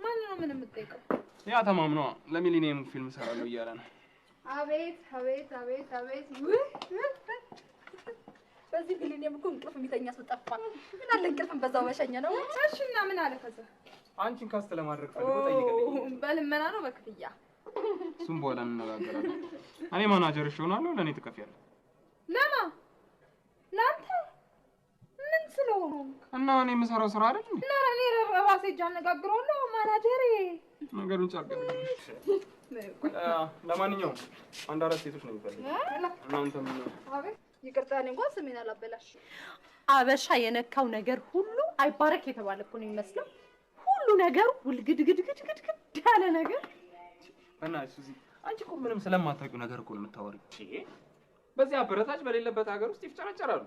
ማን ነው ምን የምትጠይቀው? ያ ተማም ነው ለሚሊኒየም ፊልም እሰራለሁ እያለ ነው። አቤት አቤት አቤት አቤት! በዚህ ሚሊኒየም እኮ እንቅልፍ የሚተኛ ሰው ጠፋ። ምን አለ እንቅልፍን በዛው መሸኘ ነው። እሺ እና ምን አለ ከዛ? አንቺን ካስት ለማድረግ ፈልጎ ጠይቀልኝ። በልመና ነው በክፍያ? እሱም በኋላ እንነጋገራለን። እኔ ማናጀርሽ እሆናለሁ፣ ለእኔ ትከፍያለሽ። ለማ ለአንተ ምን ስለሆኑ እና እኔ የምሰራው ስራ አይደል እንዴ? እና እኔ ራሴ እጅ አነጋግረዋለሁ ማናጀሬ። ነገሩን ጨርቅልሽ። ለማንኛውም አንድ አራት ሴቶች ነው የሚፈልገው። እናንተም አቤት ይቅርታ፣ እኔ እንኳን ስሜን አላበላሽ። አበሻ የነካው ነገር ሁሉ አይባረክ የተባለ እኮ ነው የሚመስለው። ሁሉ ነገር ውልግድግድግድግድ ያለ ነገር። በእናትሽ ሱዚ፣ አንቺ እኮ ምንም ስለማታውቂው ነገር እኮ ነው የምታወሪው። በዚህ አበረታች በሌለበት ሀገር ውስጥ ይፍጨረጨራሉ።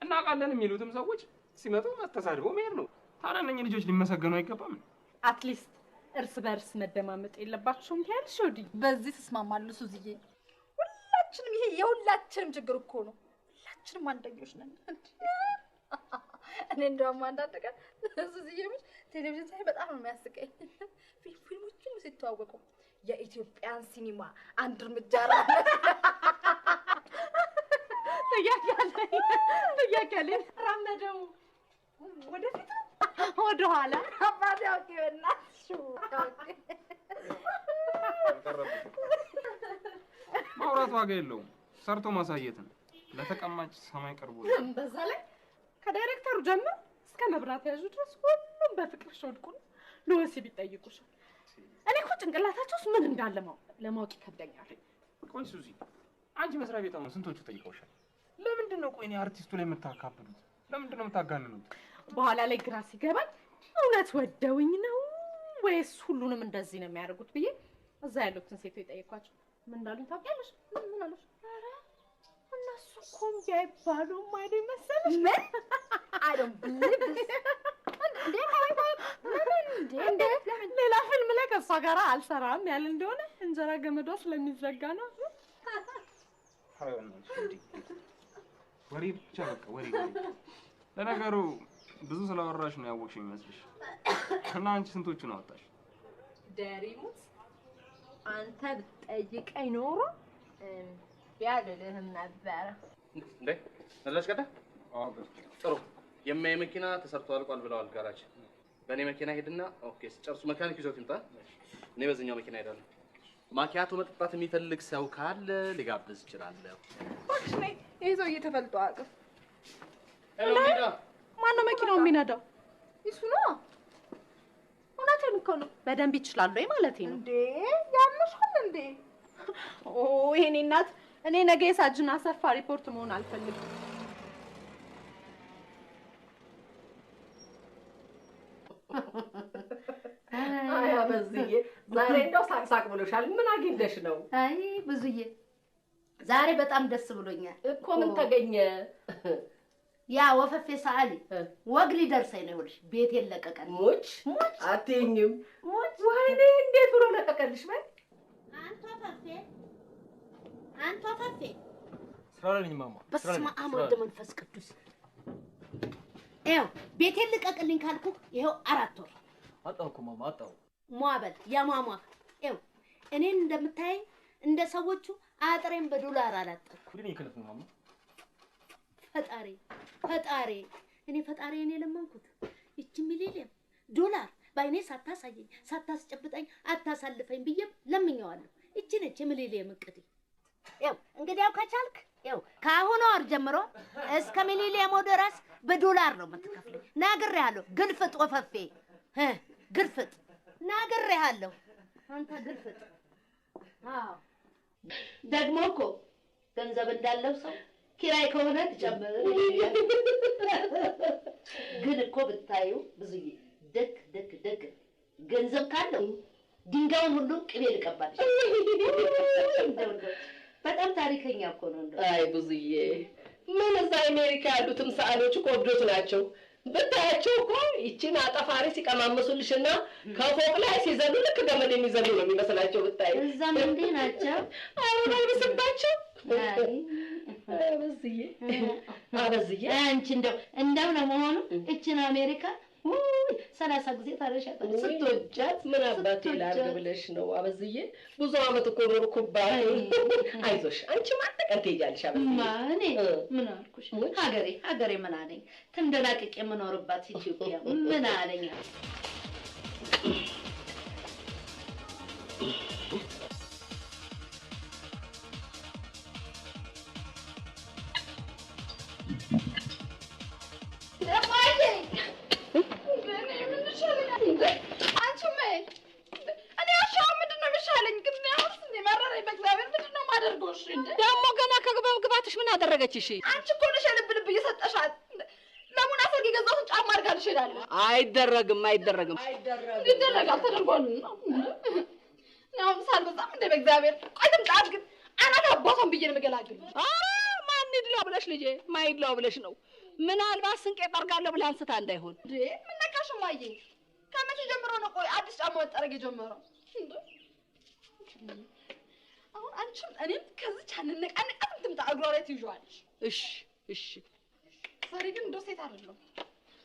እናውቃለን የሚሉትም ሰዎች ሲመጡ መስተሳድቦ መሄድ ነው። ታዲያ እነኝህ ልጆች ሊመሰገኑ አይገባም? አትሊስት እርስ በርስ መደማመጥ የለባቸውም ትያለሽ? ወዲህ በዚህ ተስማማለሁ ሱዚዬ። ሁላችንም ይሄ የሁላችንም ችግር እኮ ነው። ሁላችንም አንደኞች ነን። እኔ እንደውም አንዳንድ ቀን ሱዚዬ ቴሌቪዥን ሳይ በጣም ነው የሚያስቀኝ። ፊልሞቹን ሲተዋወቁ የኢትዮጵያን ሲኒማ አንድ እርምጃ ጥያቄ ራመደው ወደፊት ወደ ኋላ አባቴ አውቄ በእናትሽ ማውራት ዋጋ የለውም፣ ሰርቶ ማሳየት ነው። ለተቀማጭ ሰማይ ቀርቦ በዛ ላይ ከዳይሬክተሩ ጀምሮ እስከ መብራት ያዡ ድረስ ሁሉም በፍቅር ወድቁ ለወሲብ ይጠይቁሻል። እኔ እኮ ጭንቅላታቸው ውስጥ ምን እንዳለ ለማወቅ ይከብደኛል። ቆይ ሱዚ፣ አንቺ መስሪያ ቤት አሁን ስንቶቹ ጠይቀውሻል? ለምንድን ነው ቆይ እኔ አርቲስቱ ላይ የምታካብዱት? ለምንድን ነው የምታጋንኑት? በኋላ ላይ ግራ ሲገባኝ እውነት ወደውኝ ነው ወይስ ሁሉንም እንደዚህ ነው የሚያደርጉት ብዬ እዛ ያሉትን ሴቶች የጠየኳቸው ምን እንዳሉኝ ታውቂያለሽ? ምን አሉሽ? ኧረ እነሱ እኮ እምቢ አይባሉም አይደል መሰለሽ? ምን I don't believe this. ሌላ ፊልም ላይ ከእሷ ጋር አልሰራም ያለ እንደሆነ እንጀራ ገመዷ ስለሚዘጋ ነው። ወሬ ብቻ በቃ ወሬ። ለነገሩ ብዙ ስላወራሽ ነው ያወቅሽ የሚመስልሽ። እና አንቺ ስንቶቹን አወጣሽ? ደሪሙት አንተ ብትጠይቀኝ ኖሮ ቢያልልህም ነበረ። እንዴ ነላሽ ቀዳ? አዎ ጥሩ። የማይ መኪና ተሰርቶ አልቋል ብለዋል ጋራጅ። በእኔ መኪና ሄድና ኦኬ ስጨርሱ መካኒክ ይዞት ይምጣ። እኔ በዚህኛው መኪና ሄዳለሁ። ማኪያቶ መጠጣት የሚፈልግ ሰው ካለ ሊጋብዝ ይችላል። እሺ ነይ። ይሄ ሰውዬ ተፈልጦ አያውቅም። ሄሎ ሜዳ፣ ማነው መኪናው የሚነዳው? እሱ ነው። እውነቴን እኮ ነው። በደንብ ይችላል ወይ ማለቴ ነው። እንዴ ያምሻል እንዴ? ኦ የኔ እናት፣ እኔ ነገ የሳጅና አሰፋ ሪፖርት መሆን አልፈልግም። አይ አበዝዬ፣ ዛሬ እንደው ሳቅሳቅ ብሎሻል። ምን አግኝተሽ ነው? አይ ብዙዬ፣ ዛሬ በጣም ደስ ብሎኛል እኮ። ምን ተገኘ? ያ ወፈፌ ሰዓሊ ወግ ሊደርሰኝ ነው። ይኸውልሽ ቤቴን ለቀቀልኝ። ሙች አትይኝም? ሙች ወይኔ፣ እንዴት ብሎ ለቀቀልሽ? በይ አንተ ወፈፌ ስራ ላይ ነኝ ማማ። በስመ አብ ወወልድ ወመንፈስ ቅዱስ። ይኸው ቤቴን ልቀቅልኝ ካልኩ ይኸው 4 ወር አጣው እኮ ማማ አጣው። ሟበል ያማማ ይኸው እኔን እንደምታየኝ እንደ ሰዎቹ አጥሬን በዶላር አላጠቅኩ። ግን ይከለፍ ማማ ፈጣሪ እኔ ፈጣሪዬን የለመንኩት እቺ ሚሊዮን ዶላር ባይኔ ሳታሳየኝ ሳታስጨብጠኝ አታሳልፈኝ ብዬም ለምኜዋለሁ። እቺ ነች ሚሊዮን እቅዴ። ይኸው እንግዲያው ከቻልክ ይኸው ከአሁኑ ወር ጀምሮ እስከ ሚሊዮን ድረስ በዶላር ነው የምትከፍለኝ። ናግሬሃለሁ። ግልፍጥ ወፈፌ ግልፍጥ ናግሬሃለሁ። አንተ ግልፍጥ። አዎ ደግሞ እኮ ገንዘብ እንዳለው ሰው ኪራይ ከሆነ ትጨምር። ግን እኮ ብታዩ ብዙዬ ደግ ገንዘብ ካለው ድንጋዩን ሁሉ ቅቤ ልቀባልሽ። በጣም ታሪከኛ እኮ ነው እንደው። አይ ብዙዬ ምን እዛ አሜሪካ ያሉትም ሰዓሎች እኮ ወዶች ናቸው። ብታያቸው እኮ ይቺን አጠፋሪ ሲቀማምሱልሽና ከፎቅ ላይ ሲዘሉ ልክ ገመድ የሚዘሉ ነው የሚመስላቸው ብታይ። እዛም እንዴ ናቸው አይብስባቸው። አበዝዬ አንቺ እንደው ለመሆኑ እቺን አሜሪካ 30 ጊዜ ታረሻታል ስትወጃት ምን አባቴ ላድርግ ብለሽ ነው አበዝዬ? ብዙ አመት እኮ ኖርኩባት። አይዞሽ አንቺም አንድ ቀን ትሄጃለሽ አበዝዬ። እኔ ምን አልኩሽ? ሀገሬ ምን አለኝ? ተንደላቅቄ የምኖርባት ኢትዮጵያ ምን አለኝ? ደግሞ ገና ከግባትሽ ምን አደረገችሽ? አንቺ እኮ ነሽ ልብ እየሰጠሻት። ለምን አሰርግ የገዛሁትን ጫማ አድርጋልሽ ሄዳለሁ። አይደረግም። ይደረጋል ተደርጓል። አሁን ሳልበዛም እንደ በእግዚአብሔር ቆይ ትምጣት። ግን አናት አባቷን ብዬ ነው የምገላግል። ማን ይድላው ብለሽ ልጄ ማይድላው ብለሽ ነው? ምናልባት ስንቄ ጠርጋለሁ ብለህ አንስታ እንዳይሆን። ምን ነካሽ እማዬ? ከመቼ ጀምሮ ነው ቆይ አዲስ ጫማ መጠረግ የጀመረው? አሁን አንቺም እኔም ከዚች አንነቃነቃት ትምጣ እግሯ ላይ ትይዣዋለሽ። እሺ ዛሬ ግን እንደው ሴት አይደለም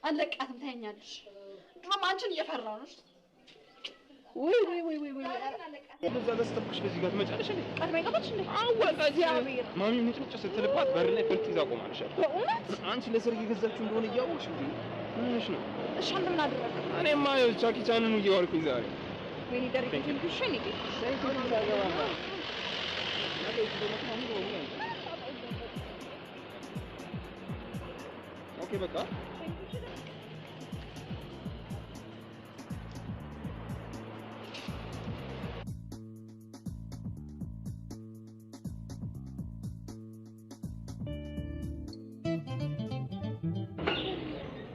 አለቃትም ታየኛለሽ። ድሮም አንቺን እየፈራሁ ነው። ወይ በዛ ለስተብኩሽ በዚህ ጋር ትመጫለሽ እንዴ? ቀድመኝ ቀበች እንዴ? አወቀ እግዚአብሔር ማሚ ምጭምጭ ስትልባት በር ላይ ፈልት ይዛ ቆማለሽ። በእውነት አንቺ ለሰርግ የገዛችሁ እንደሆነ እያወቅሽ እንዴ? ምንሽ ነው? እሺ ምን አደረገ? እኔማ ያው ቻኪ ቻንን እየዋልኩኝ ዛሬ ወይኔ ደረጀ ትንሽ ነኝ ኦኬ በቃ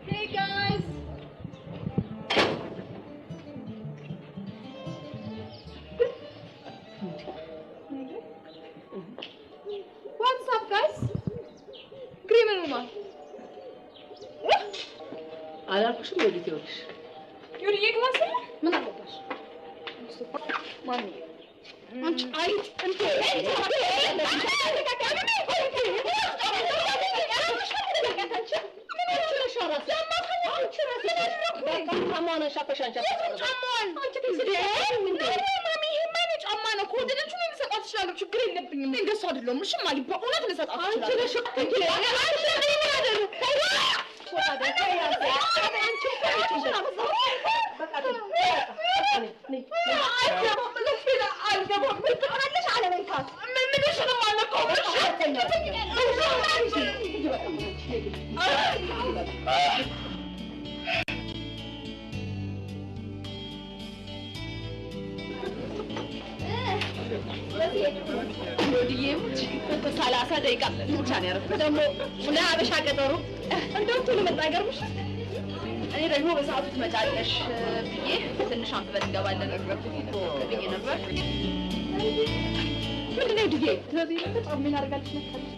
Hey guys. What's up guys? ግሪምን ማን አላልኩሽም? ወዲት ይኸውልሽ ዩሪዬ ግላስ ምን አለባሽ? ማን አንቺ አይ እንዴ ችግር የለብኝም። እንደሱ አይደለም። እሺ ማሊ በእውነት ልሰጣት ሰላሳ ደቂቃ ብቻ ነው ያደረኩት። ደግሞ ለሀበሻ ቀጠሮ እንደው ቶሎ መጣ። አይገርምሽ? እኔ ደግሞ በሰዓቱ ትመጫለሽ ብዬ ትንሽ አንብበን እንገባለን ብዬ ነበር። ምንድን ነው ድዬ? ስለዚህ በጣም ምን አደርጋለች መሰለሽ?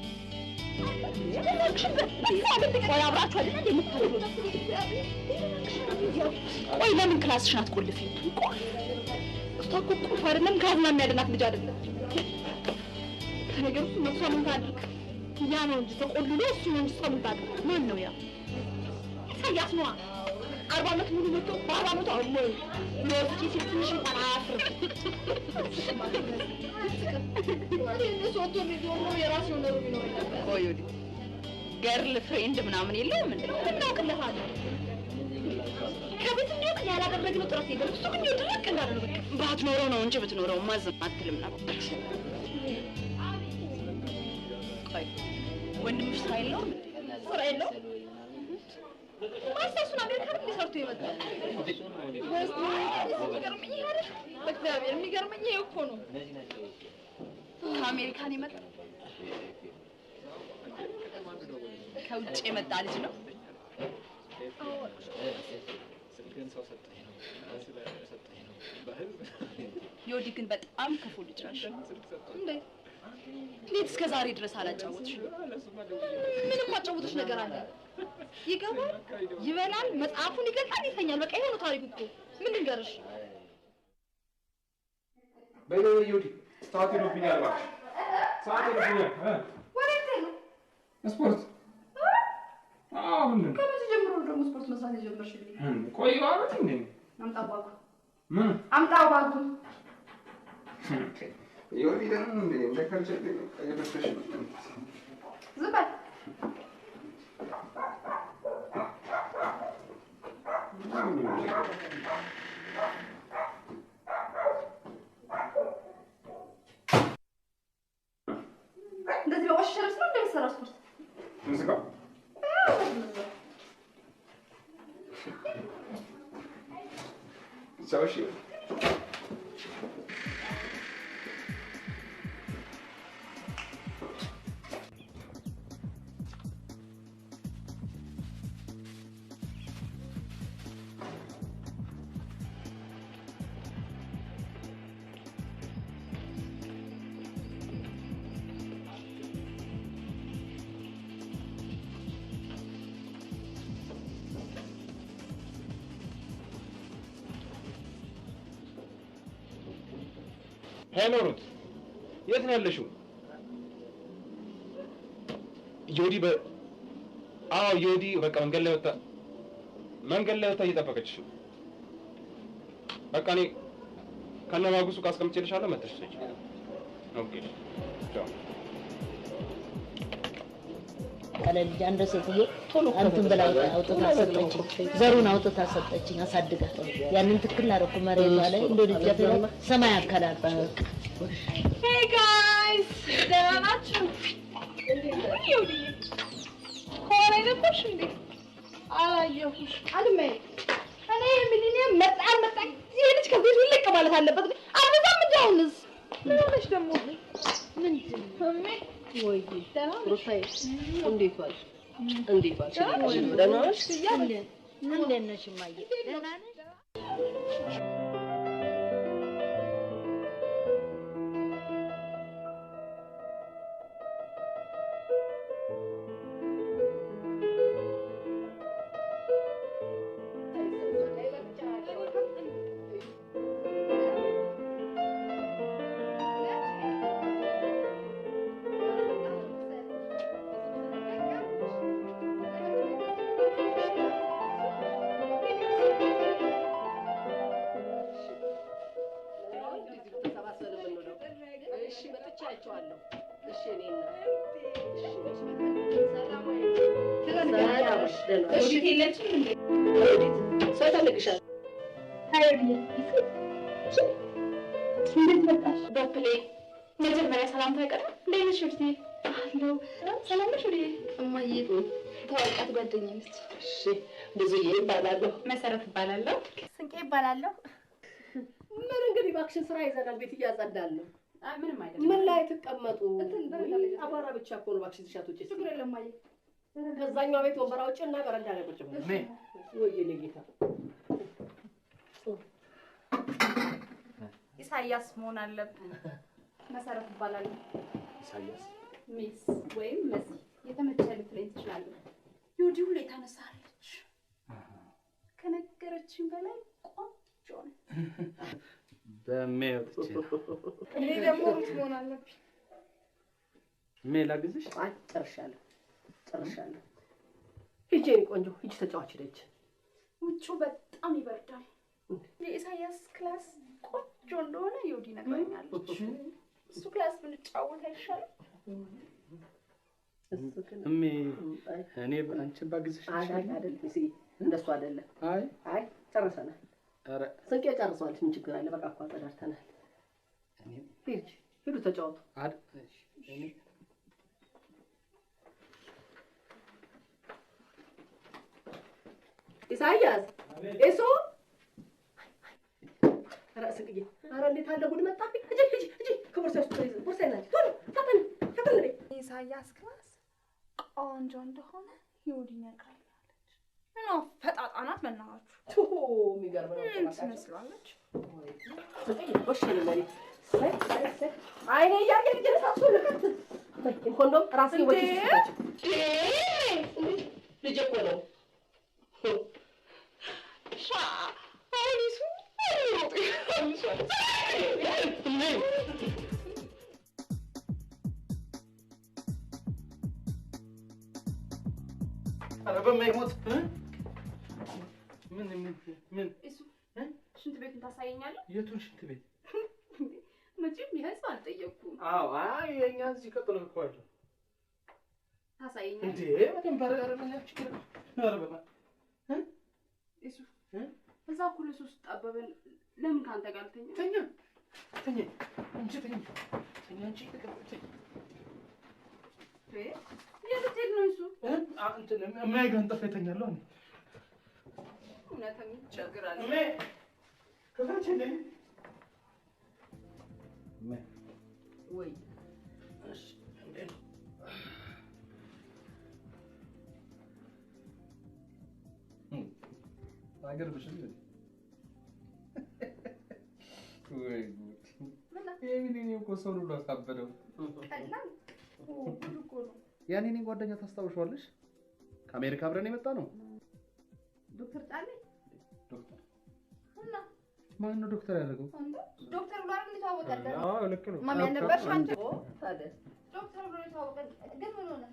ቆይ አብራችሁ አይደል እንደ የምትፈልጉት? ቆይ ለምን ክላስሽን አትቆልፊም? እሷ እኮ ቁልፍ አይደለም ካዝና የሚያድናት ልጅ አይደለም። ነገሩ እሱ ምን ታድርግ? ያ ነው እንጂ ተቆልሎ እሱ ነው እንጂ ምን ታድርግ? ማን ነው ያ? ኢሳያስ ነዋ። 40 ዓመት ሙሉ መጥቶ በ40 ዓመቱ አሞኝ ለወስጪ ሲል ትንሽ እንኳን አያፍርም። እነሱ ወጥቶ የሚሆኑ የራሱ የሆነ ነው የሚኖረኝ ነበር። ቆይ ወዲህ ገርል ፍሬንድ ምናምን የለውም እንዴ? እናውቅለታለን። ከቤት እንዲወጣ ያላደረግነው ጥረት የለም። እሱ ግን ድርቅ እንዳለ ነው። በቃ ባትኖረው ነው እንጂ ብትኖረው ማዘም አትልም ነበር። ቆይ ወንድምሽ ስራ የለውም? ስራ የለውም። ማስተርሱን አሜሪካ ነው ሰርቶ የመጣው። የሚገርመኝ ይሄ አይደል? በእግዚአብሔር የሚገርመኝ ይሄ እኮ ነው። ከአሜሪካን የመጣ ከውጭ የመጣ ልጅ ነው። ዮዲ ግን በጣም ክፉ ልጅ ነሽ። እንዴት እስከ ዛሬ ድረስ አላጫወትሽም? ምንም ማጫወትሽ ነገር አለ? ይገባል፣ ይበላል፣ መጽሐፉን ይገልጣል፣ ይተኛል። በቃ ይሄ ነው ታሪኩ እኮ። ምን ልንገርሽ? በለው ዮዲ ሰዓት ሄዶብኛል እባክሽ። ሰዓት ሄዶብኛል። ወዴት ነው? ስፖርት ምንድን ነው? ከመቼ ጀምሮ ደግሞ ስፖርት መስራት የጀመርሽልኝ? ቆይ ማለት እንዴ? አምጣ ባጉ። ምን አምጣ ባጉ? ዮዲ ደግሞ እንዴ እንደከልቸ የበሰሽ ነው። ዝም በል። እንደዚህ በቆሸሸ ልብስ ነው እንደሚሰራ ስፖርት? ሙዚቃ ሰውሽ ሄሎ ሩት፣ የት ነው ያለሽው? ዮዲ አዎ ዮዲ በቃ መንገድ ላይ ወጣ እየጠበቀችሽ ነው። በቃ እኔ ከነማጉሱ ካስቀምጬልሻለሁ መጥተሽ ትሰጪ። ኦኬ ቻው። ልጅ አንድ ሴትዬ አንተን ብላ አውጥታ ሰጠችኝ። ዘሩን አውጥታ ሰጠችኝ። አሳድጋ ያንን ትክክል አደረኩ። መሬቷ ላይ እንደ ልጅ ሰማይ አከላል። ሄይ ጋይስ ደህና ናችሁ? ሆነ ነበርሽ እንዴ? አላየሁሽ። አልመይ እኔ ሚሊኒየም መጣ ይሄ ልጅ ከዚህ ልቅ ማለት አለበት። አልበዛም እንጂ አሁንስ ምን ሆነሽ ደግሞ? ምንድን ነው? ወይ ሩታዬ እንዴት ዋልሽ? እንዴት ዋልሽ? ደህና ነሽ? እንዴት ነሽ እማዬ? ደህና ነሽ? መጀመሪያ ሰላምታ አይቀርም? እንዴት ነሽ እህቴ? አለሁ። ሰላም ነሽ? እማዬ ታዋቂያት ጓደኛዬ ነች። እሺ ብዙዬ እባላለሁ። መሰረት እባላለሁ። ስንቄ እባላለሁ። ምን እንግዲህ እባክሽን ስራ ይዘናል። ቤት እያጸዳን ነው። ምንም አይደለም። ምን ላይ ትቀመጡ? አቧራ ብቻ እኮ ነው። እባክሽን ትሻት ውጪ። ችግር የለም እማዬ። ከዛኛው ቤት ወንበራ ውጭ እና በረንዳ ላይ ቁጭ ብለን ወይ የኔ ጌታ ኢሳያስ መሆን አለብን። መሰረት እባላለሁ። ኢሳያስ ሚስ ወይም መሲ የተመቸ ልትለኝ ትችላለህ። ዮዲ ሁሌ ታነሳለች። ከነገረችኝ በላይ ቆንጆ ነው። በሚያውጥች እኔ ደግሞ ሩት መሆን አለብኝ። ሜላ ግዝሽ ጨርሻለሁ። ሂጂ ቆንጆ ሂጂ ተጫዋች ሄደች። ውጭው በጣም ይበርዳል። የኢሳያስ ክላስ ቆንጆ እንደሆነ ይወዲ ነግረኛለች። እሱ ክላስ ብንጫወት አይሻልም? እኔ አንቺን ባግዝሽ አይደል? እንደሱ አይደለም። አይ ጨርሰናል። ኧረ ስንቄ ጨርሰዋለች። ምን ችግር አለ? በቃ እኮ ተዳርተናል። ሂዱ ተጫወቱ። ኢሳያስ እሱ ራስ ግዬ ኧረ እንዴት አለ ጉድ መጣብኝ። እጂ ቦርሳዬ ናት። ቶሎ ፈጠን በይ። ኢሳያስ ክላስ ቆንጆ እንደሆነ ይወዲ ነግራለች። ነው ፈጣጣ ናት በእናታችሁ። የሚገርም ነው። ትመስላለች። ወሽኔ ለኔ አይኔ ያየ ልጅ ልከት ኮንዶም ራስን ወጪ ልጅ እኮ ነው ኧረ በማይሞት ምን እሱ ሽንት ቤቱን ታሳየኛለህ? የቱን ሽንት ቤት? መቼም የህዝብ አልጠየቅኩም። አዎ አይ የኛ እዚህ ቀጥሎ እኮ አለ። ታሳየኛለህ እንዴ? በደንብ አረጋግጠኛ ችግር ኧረ በማ እሱ እዛ እኮ ለሶስት ጠበበን። ለምን ካንተ ጋር አልተኛ? ተኛ እንጂ ተኛ እንጂ ተቀበል። የልትሄድ ነው እሱ? እንትን የማይገን ጠፋ ይተኛለሁ እኔ እውነትም ይቸግራል። ከፈችልኝ ወይ እሺ እንዴ አገር ብሽል ወይ የሚኒኒ እኮ ሰው ሁሉ አሳበደው። ቀላል ሁሉ እኮ ነው። ያኔ እኔ ጓደኛ ታስታውሻለሽ? ከአሜሪካ አብረን የመጣ ነው። ዶክተር ጣሌ ዶክተር እና ማን ነው ዶክተር ያደረገው? ዶክተር ብሎ አይደል የተዋወቀልን? አዎ ልክ ነው። ማሚ ነበርሽ አንቺ? ታዲያ ዶክተር ብሎ የተዋወቀልን ግን ምን ሆነ?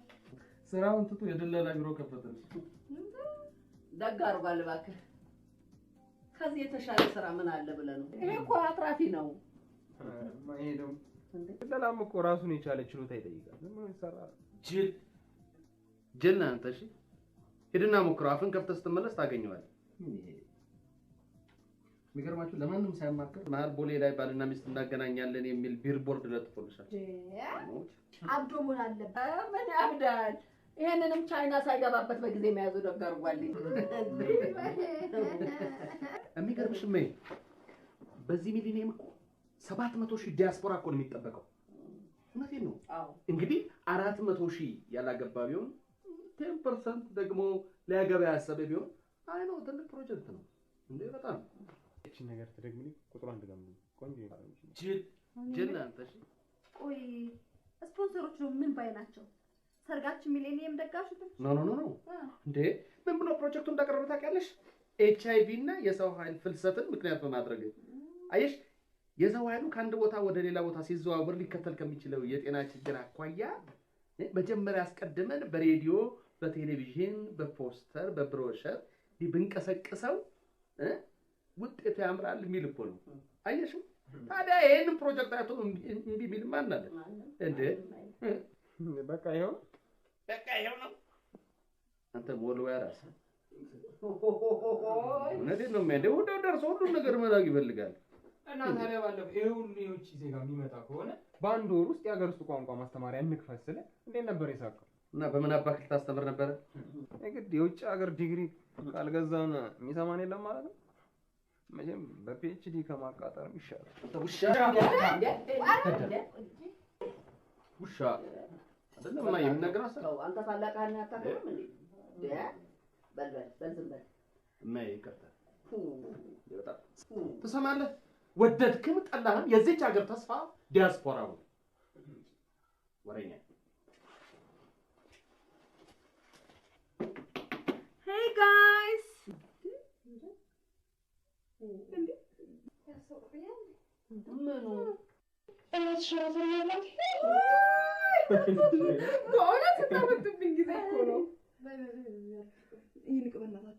ስራውን ትቶ የደላላ ቢሮ ከፈተልሽ። ደግ አድርጓል እባክህ። ከዚህ የተሻለ ስራ ምን አለ ብለህ ነው? ይሄ እኮ አትራፊ ነው። ይሄ ደግሞ ደላላም እኮ ራሱን የቻለ ችሎታ ይጠይቃል። ምን ይሰራል? ጅል ነህ አንተ። እሺ ሂድና ሞክረው። አፍን ከፍተህ ስትመለስ ታገኘዋለህ። የሚገርማችሁ ለማንም ሳያማክር መሀል ቦሌ ላይ ባልና ሚስት እናገናኛለን የሚል ቢልቦርድ ለጥፎልሻል። አብዶ ምን አለበት? ምን ያብዳል? ይሄንንም ቻይና ሳይገባበት በጊዜ መያዙ ደግ አድርጓል። የሚገርምሽ እመዬ በዚህ ሚሊኒየም እኮ 700,000 ዲያስፖራ እኮ ነው የሚጠበቀው። እውነቴን ነው። እንግዲህ 400,000 ያላገባ ቢሆን 10% ደግሞ ሊያገባ ያሰበ ቢሆን አይ ነው ትልቅ ፕሮጀክት ነው እንዴ! በጣም እቺ ነገር ተደግምልኝ ቁጥሩን ተገምልኝ። ቆንጆ ይባላል። ጅል አንተ። እሺ ቆይ ስፖንሰሮች ነው ምን ባይ ናቸው? ሰርጋችን ሚሊኒየም ደጋሽ ኖ እንዴ! ምን ብሎ ፕሮጀክቱ እንዳቀረበ ታውቂያለሽ? HIV እና የሰው ኃይል ፍልሰትን ምክንያት በማድረግ አየሽ፣ የሰው ኃይሉ ከአንድ ቦታ ወደ ሌላ ቦታ ሲዘዋወር ሊከተል ከሚችለው የጤና ችግር አኳያ መጀመሪያ አስቀድመን በሬዲዮ፣ በቴሌቪዥን፣ በፖስተር፣ በብሮሸር ብንቀሰቅሰው ውጤቱ ያምራል የሚል እኮ ነው። አየሽው? ታዲያ ይሄንን ፕሮጀክት አይቶ እምቢ የሚል ማን አለ እንዴ? በቃ ይሄው ነው። አንተ ወልዋያ ራስ እውነቴን ነው የሚያንደ ወደ ደርሶ ሁሉ ነገር መላክ ይፈልጋል። እና ታዲያ ባለፈው ይሄ ሁሉ የውጭ ዜጋ የሚመጣ ከሆነ በአንድ ወር ውስጥ የሀገር ውስጥ ቋንቋ ማስተማሪያ እንክፈት ስለ እንዴት ነበር የሳቀው? እና በምን አባክ ልታስተምር ነበረ? የግድ የውጭ ሀገር ዲግሪ ካልገዛን የሚሰማን የለም ማለት ነው። መቼም በፒኤችዲ ከማቃጠርም ይሻላል። ውሻ አይደለም ማይ የምነግርህ ሰው አንተ ታላቅህን አታውቅም እንዴ? በልበል ዝም በል ማይ ይቀርታ በጣም ትሰማለህ? ወደድክም ጠላህም የዚች ሀገር ተስፋ ዲያስፖራው ወሬኛ። Hey guys. ምኑ በእውነት ታመጡብኝ ጊዜ እኮ ነው።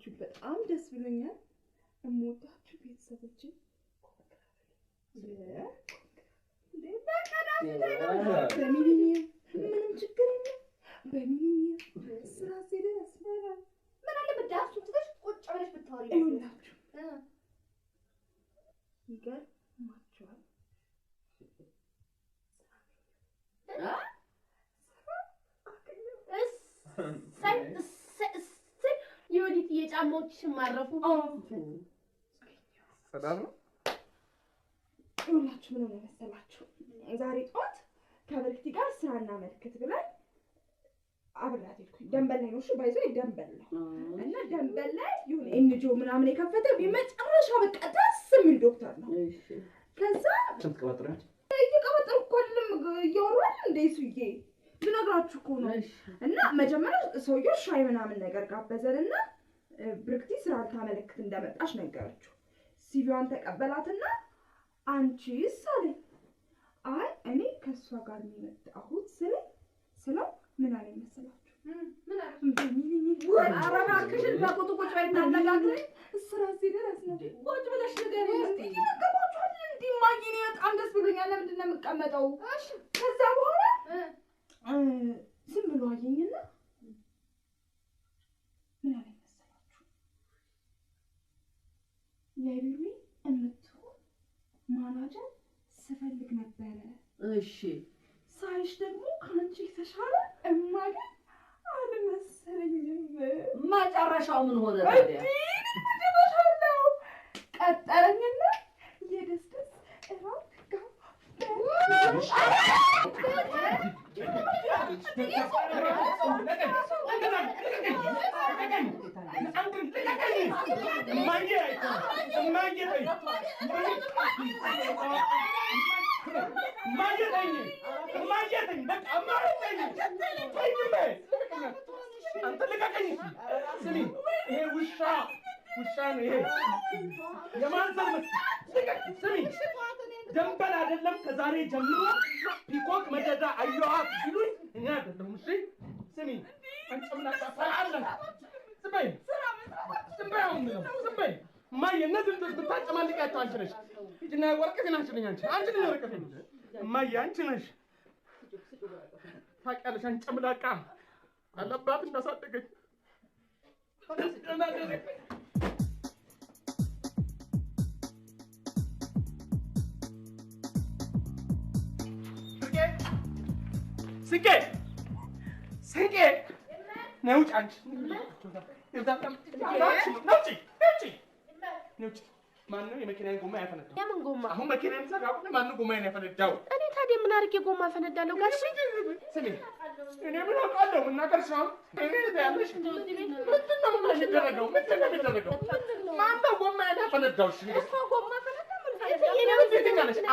ስላያችሁ በጣም ደስ ብሎኛል። እምወዳችሁ ቤተሰቦቼ በሚሊኒየም ምንም ችግር የለም። በሚሊኒየም ስራ ሲደርስ ያስመራል። ምን አለ ብዳሱ ትንሽ ቁጭ ብለሽ ብታወሪ ይኸውላችሁ ይገርማችኋል። የወዲት የጫማዎችሽን ማረፉ ጽዳት ነው። ይኸውላችሁ ምን ሆነ መሰላችሁ? ዛሬ ጠዋት ከብርክቲ ጋር ስራ እናመልክት ብለን አብራት ሄድኩኝ። ደንበል ላይ ነው እሺ፣ ባይዘው ደንበል ላይ እና ደንበል ላይ የሆነ ኤንጂኦ ምናምን የከፈተ በመጨረሻ በቃ ደስ የሚል ዶክተር ነው። ከዛ ስንት ቀበጥረች እየቀበጠርኩ እኮ አይደለም እያወራን እንደ ሱዬ ልነግራችሁ እኮ ነው። እና መጀመሪያ ሰውየው ሻይ ምናምን ነገር ጋበዘንና ብርክቲ ስራ ልታመለክት እንደመጣች ነገረችው። ሲቪዋን ተቀበላትና አንቺስ አለኝ። አይ እኔ ከእሷ ጋር ነው የመጣሁት ስለው ምን አለኝ መሰላችሁ? ምን አለ? ኧረ እባክሽን በቁጡ ቁጭ በይ እናነጋግረኝ። ስራ ሲደርስ ነው ቁጭ ብለሽ ንገሪኝ እስኪ። ነገርኳችኋል እንዴ እማዬ፣ እኔ በጣም ደስ ብሎኛል። ለምንድን ነው የምቀመጠው? እሺ ከዛ በኋላ ዝም ብሎ አየኝና ምን አለኝ መሰላችሁ? ለቢቢ የምትሆን ማናጀር ስፈልግ ነበረ። እሺ ሳይሽ ደግሞ ከአንቺ የተሻለ እማገኝ አልመሰለኝም። መጨረሻው ምን ሆነ ታዲያ? መጨረሻው ቀጠረኝና የደስደስ እራት ደንበል አይደለም ከዛሬ ጀምሮ ፒኮክ መደዳ አየኋት ሲሉኝ እኔ አይደለም። እሺ ስሚ አንጨምናታ ሰላም ስበይ ስበይ ማየ እነዚህ ብታጨማልቂያቸው አንቺ ነሽ። ሂጂና ወረቀቴን አንቺ አንቺ ነሽ ወረቀቴን ማየ አንቺ ነሽ። ታውቂያለሽ አንጨምላቃ አለባት እንዳሳደገች ስንቄ ነይ ውጭ አንቺ ማነው የመኪናዬን ጎማ ያፈነዳው? የምን ጎማ? አሁን መኪናዬን ሰራ ማነው ጎማዬን ያፈነዳው? እኔ ታዲያ ምን አድርጌ ጎማ አፈነዳለሁ? ጋሽ ስሚ እኔ ምን አውቃለሁ? መናገር ሳይሆን እኔ ያለሽ ምንድን ነው የሚደረገው? ማነው ጎማዬን ያፈነዳው? እሷ ጎማ ፈነዳ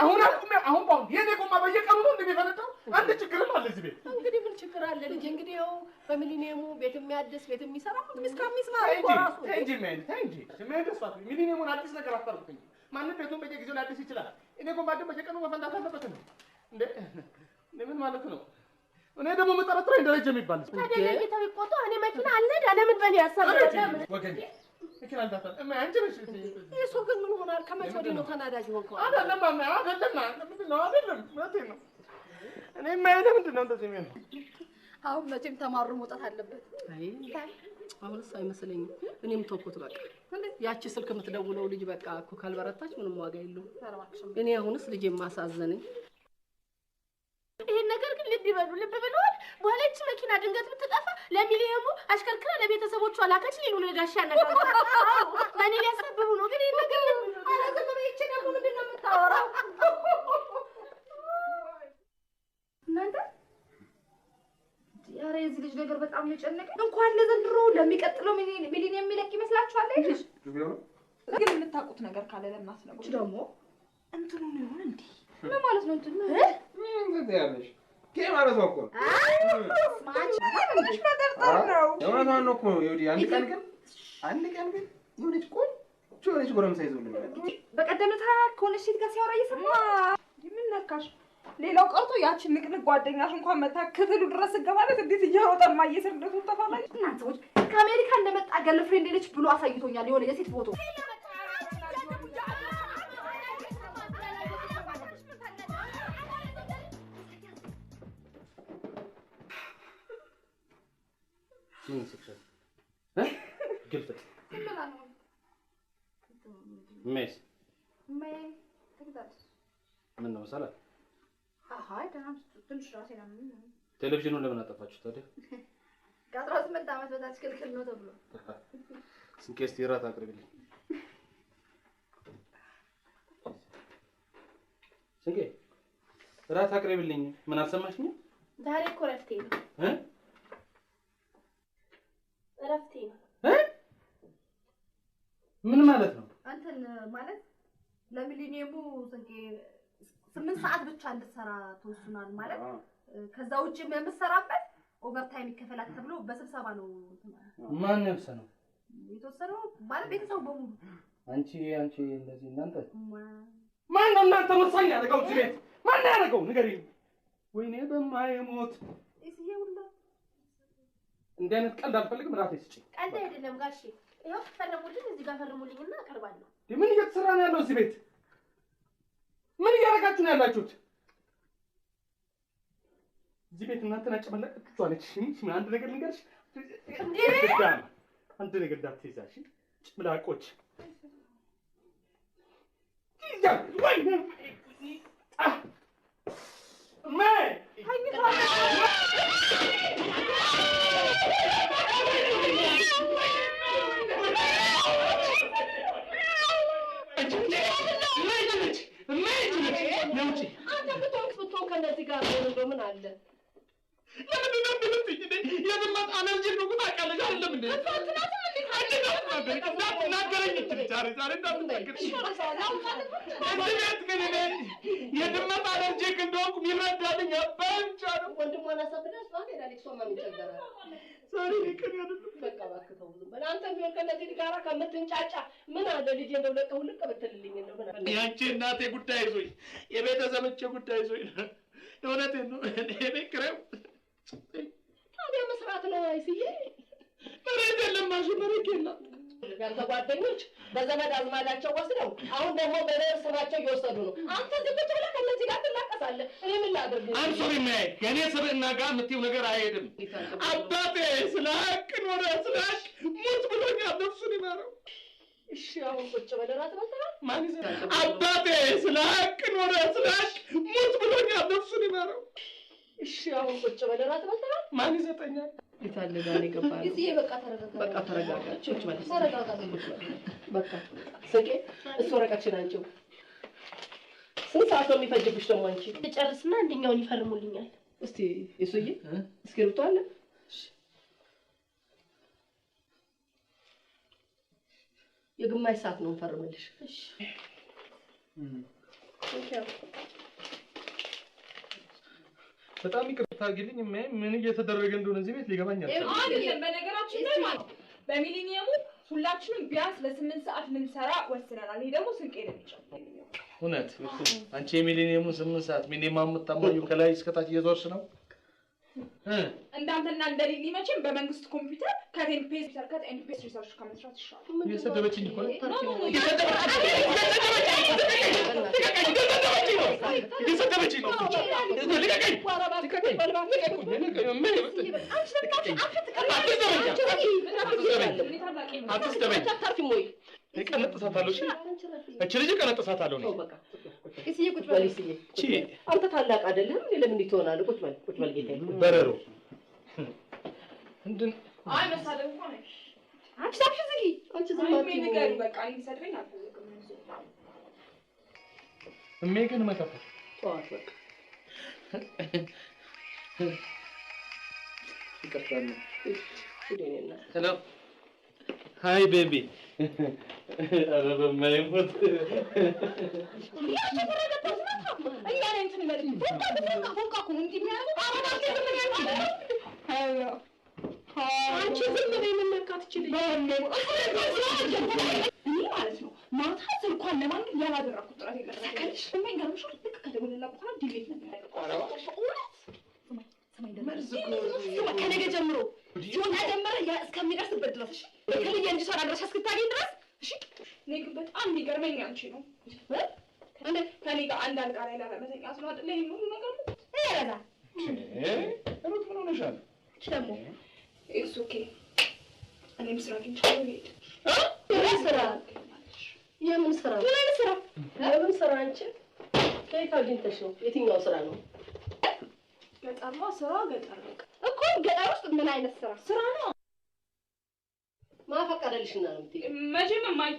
አሁን አሁን የኔ ጎማ በየቀኑ ነው እንደሚፈነዳው? አንድ ችግርም አለ እዚህ ቤት። እንግዲህ ምን ችግር አለ ልጅ? እንግዲህ ያው በሚሊኒየሙ ቤት የሚያድስ ቤት የሚሰራ ሁሉ እስከሚስማር ራሱ እንጂ ሚሊኒየሙን አዲስ ነገር አታርጉኝ። ማንም ቤቱን በየጊዜው ሊያድስ ይችላል። እኔ ጎማ ደግሞ በየቀኑ መፈንዳት አለበት ነው እንዴ? ምን ማለት ነው? እኔ ደግሞ መጠረጥረኝ ደረጃ የሚባል ታዲያ ለጌታው ይቆጣ። እኔ መኪና አልነዳ ለምን በል ያሰበው ወገን መኪና እንዳታል አንቺ ነሽ። እሱ ግን ምን ሆናል? ከመቼ ወዲህ ነው ተናዳጅ ሆንከው? አይደለም ምንድን ነው? አይደለም እውነቴን ነው። እኔ የማይሄድ ምንድን ነው እንደዚህ የሚሆነው? አሁን መቼም ተማሩ መውጣት አለበት። አይ አሁንስ አይመስለኝም። እኔም ተውኩት በቃ። ያቺ ስልክ የምትደውለው ልጅ በቃ እኮ ካልበረታች ምንም ዋጋ የለውም። እኔ አሁንስ ልጅ የማሳዘነኝ ይሄን ነገር ግን ልብ ይበሉ፣ ልብ ብለዋል። በኋላ እቺ መኪና ድንገት ብትጠፋ ለሚሊየሙ አሽከርክራ ለቤተሰቦቿ ላከች ሊሉ ነው ጋሻ ነገር ማን ሊያሰብቡ ነው? ግን ይሄን ነገር አላዘም በይቼ ደግሞ ምንድን ነው የምታወራው? እናንተ ኧረ የዚህ ልጅ ነገር በጣም ነው የጨነቀኝ። እንኳን ለዘንድሮ ለሚቀጥለው ሚሊኒየም የሚለቅ ይመስላችኋል? ልጅ ግን የምታውቁት ነገር ካለ ለማስነግሩ ደግሞ እንትኑ ነው ይሆን እንዴ? ምን ማለት ነው እንትኑ? ምን ትያለሽ? ማለት ነው እኮ ማች መጠርጠር ነው። የእውነቷን ነው እኮ ይኸውልሽ። አንድ ቀን ግን የሆነች ቆንጆ የሆነች ጎረምሳ ይዞልኝ በቀደም ዕለት ከሆነች ሴት ጋር ሲያወራ እየሰማ ምን ነካሽ? ሌላው ቀርቶ ያችን ንቅንቅ ጓደኛሽ እንኳን መታ ክፍሉ ድረስ ገባለት እንዴት እየሮጠ ማየስር እንደቱ ተፋላጭ እናንተ ከአሜሪካ እንደመጣ ገርል ፍሬንድ ነች ብሎ አሳይቶኛል የሆነ የሴት ፎቶ። ምን ስክሰት ግልፍት ሜስ ምን ነው ሰላም? አይ ደህና ትንሽ ራሴ ነው። ቴሌቪዥኑን ለምን አጠፋችሁ ታዲያ? ከ18 ዓመት በታች ክልክል ነው ተብሎ። ስንቄስ ይራት አቅርብልኝ። ስንቄ ራት አቅርብልኝ። ምን አልሰማሽኝም? ዛሬ እኮ እረፍቴ ነው። እረፍቴ ነው። ምን ማለት ነው? አንተን ማለት ለሚሊኒየሙ ስንቄ 8 ሰዓት ብቻ እንድትሰራ ተወስኗል ማለት ከዛ ውጪ የምትሰራበት ኦቨርታይም ይከፈላል ተብሎ በስብሰባ ነው። ማን ነው የተወሰነው ማለት ቤተሰቡ በሙሉ። አንቺ እንደዚህ እናንተ ማን ነው እናንተ ወሳኝ ያደረገው እዚህ ቤት? ማን ያደረገው ንገሪኝ። ወይኔ በማይሞት እስዬ ሁላ እንዲህ አይነት ቀልድ አልፈልግም። ራሴ ስጪ። ቀልድ አይደለም ጋሼ። ይኸው ፈርሙልኝ፣ እዚህ ጋር ፈርሙልኝና አቀርባለሁ። ምን እየተሰራ ነው ያለው እዚህ ቤት? ምን እያደረጋችሁ ነው ያላችሁት? እዚህ ቤት እናንተን አጨመለቃችሁ አለች። አንድ ነገር ልንገርሽ፣ አንድ ነገር እንዳትይዛሽ ጭምላቆች ከነዚህ ጋር ነው ምን አለ? ለምን እንደምትይ የድመት አለርጂ ነው ታውቂያለሽ አይደለም እንዴ? የድመት አለርጂ እንደሆንኩ የሚረዳልኝ ብቻ ነው። ወንድሟን አሳብዳስ ማለት ሄዳለች። እሷማ ምን ይቸገራል? ዛሬ ቀን አይደለም። በቃ እባክህ ተው ዝም በል። አንተ ቢሆን ከነዚህ ጋራ ከምትንጫጫ ምን አለ ልጄ እንደው ለቀው ልቅ ብትልልኝ እንደው ምን አለ? ያንቺ እናቴ ጉዳይ ይዞኝ የቤተሰቦቼ ጉዳይ ይዞኝ እውነቴን ነው። እኔ ክረም ታዲያ መስራት ነው አይስዬ። መሬት የለም ማሽን መሬት የለም። ያንተ ጓደኞች በዘመድ አዝማዳቸው ወስደው አሁን ደግሞ በደር ስማቸው እየወሰዱ ነው። አንተ ዝም ብለህ ከነዚህ ጋር ትላቀሳለህ። እኔ ምን ላድርግ? አንሶሪ ማይ ከኔ ስብዕና ጋር የምትይው ነገር አይሄድም። አባቴ ስለ ሀቅ ኖረ ስለ ሀቅ ሙት ብሎኛል። ነፍሱን ይማረው። እሺ አሁን ቁጭ በል እራት በልተሃል? ማን ይዘራል? አባቴ ስለ ሀቅ ኖረ ስለ ሀቅ ሙት ብሎኛል። ነፍሱን ይማረው። እሺ አሁን ቁጭ በል እራት በልተሃል? ማን ይዘጠኛል? ይታለጋል ይገባል። እዚህ በቃ ተረጋጋ። በቃ ተረጋጋ። ቁጭ በል ተረጋጋ። በቃ ስቄ እሱ ወረቀትሽን አንቺው ስንት ሰዓት ነው የሚፈጅብሽ ደግሞ አንቺ? ጨርስና አንደኛውን ይፈርሙልኛል። እስቲ እሱዬ እስክሪብቶ አለ? የግማሽ ሰዓት ነው እንፈርምልሽ። እሺ በጣም ይቅርታ አድርጊልኝ። ምን እየተደረገ እንደሆነ እዚህ ቤት ሊገባኝ አልቻለም። አይደለም በነገራችን ላይ ማለት በሚሊኒየሙ ሁላችንም ቢያንስ ለ8 ሰዓት ልንሰራ ወስነናል። ይሄ ደግሞ ስንቄ ነው የሚጨምረው። እውነት አንቺ የሚሊኒየሙን 8 ሰዓት ሚኒማም የምታሟዩ ከላይ እስከታች እየዞርሽ ነው። እንዳንተና እንደሊሊ መቼም በመንግስት ኮምፒውተር ከቴን ፔጅ ሰርከት ኤንድ ፔጅ ሪሰርች ከመስራት ይሻላል። እየሰደበችኝ እኮ ነው። እየሰደበችኝ ነው። ልቀቀኝ! አትስደበኝ! እቀነጥሳታለሁ። እቺ ልጅ እቀነጥሳታለሁ ነው። እስዬ ቁጭ በል እስዬ። አንተ ታላቅ አይደለም እንዴ? ለምን ትሆናለህ? ቁጭ በል ጌታዬ። በረሮ አይ መሳደብ እኮ ነው። አንቺ ታፍሽ ዝጊ። አንቺ ዝም አትበይ። ንገሪው በቃ እንዲሰድበኝ አልፈልግም። እሜ ግን መከፈ ጠዋት በቃ ይቀጥላል። ሄሎ ሃይ ቤቢ ኧረ በማይሞት አንቺ ዝም ብለሽ የምንመካት ይችላል እኔ ማለት ነው። ማታ ስልኳን ለማግኘት ያላደረኩት ጥረት የለሽ የሚገርምሽ ልክ ከደወለላ በኋላ ዲሌት ነው የሚያደርገው። ከነገ ጀምሮ ጆና ጀመረ ያ እስከሚደርስበት ድረስ እሺ ከልጅ እንጂ ሰራ ድረስ እስክታገኝ ድረስ እሺ እኔ ግን በጣም የሚገርመኝ አንቺ ነው ከኔ ጋር አንድ አልጋ ላይ ላለመተኛት ነው አይደል ይሄን ሁሉ ነገር ያረጋ ሩት ምን ሆነሻል ደግሞ ኢትስ ኦኬ እኔም ስራ አግኝቻለሁ ልሄድ የምን ስራ የምን ስራ አንቺ ከየት አግኝተሽ ነው የትኛው ስራ ነው ገጠርማ ስራ ገጠር ነው እኮ ገጠር ውስጥ ምን አይነት ስራ ነው ማፈቀደልሽና ነው መቼም እማዬ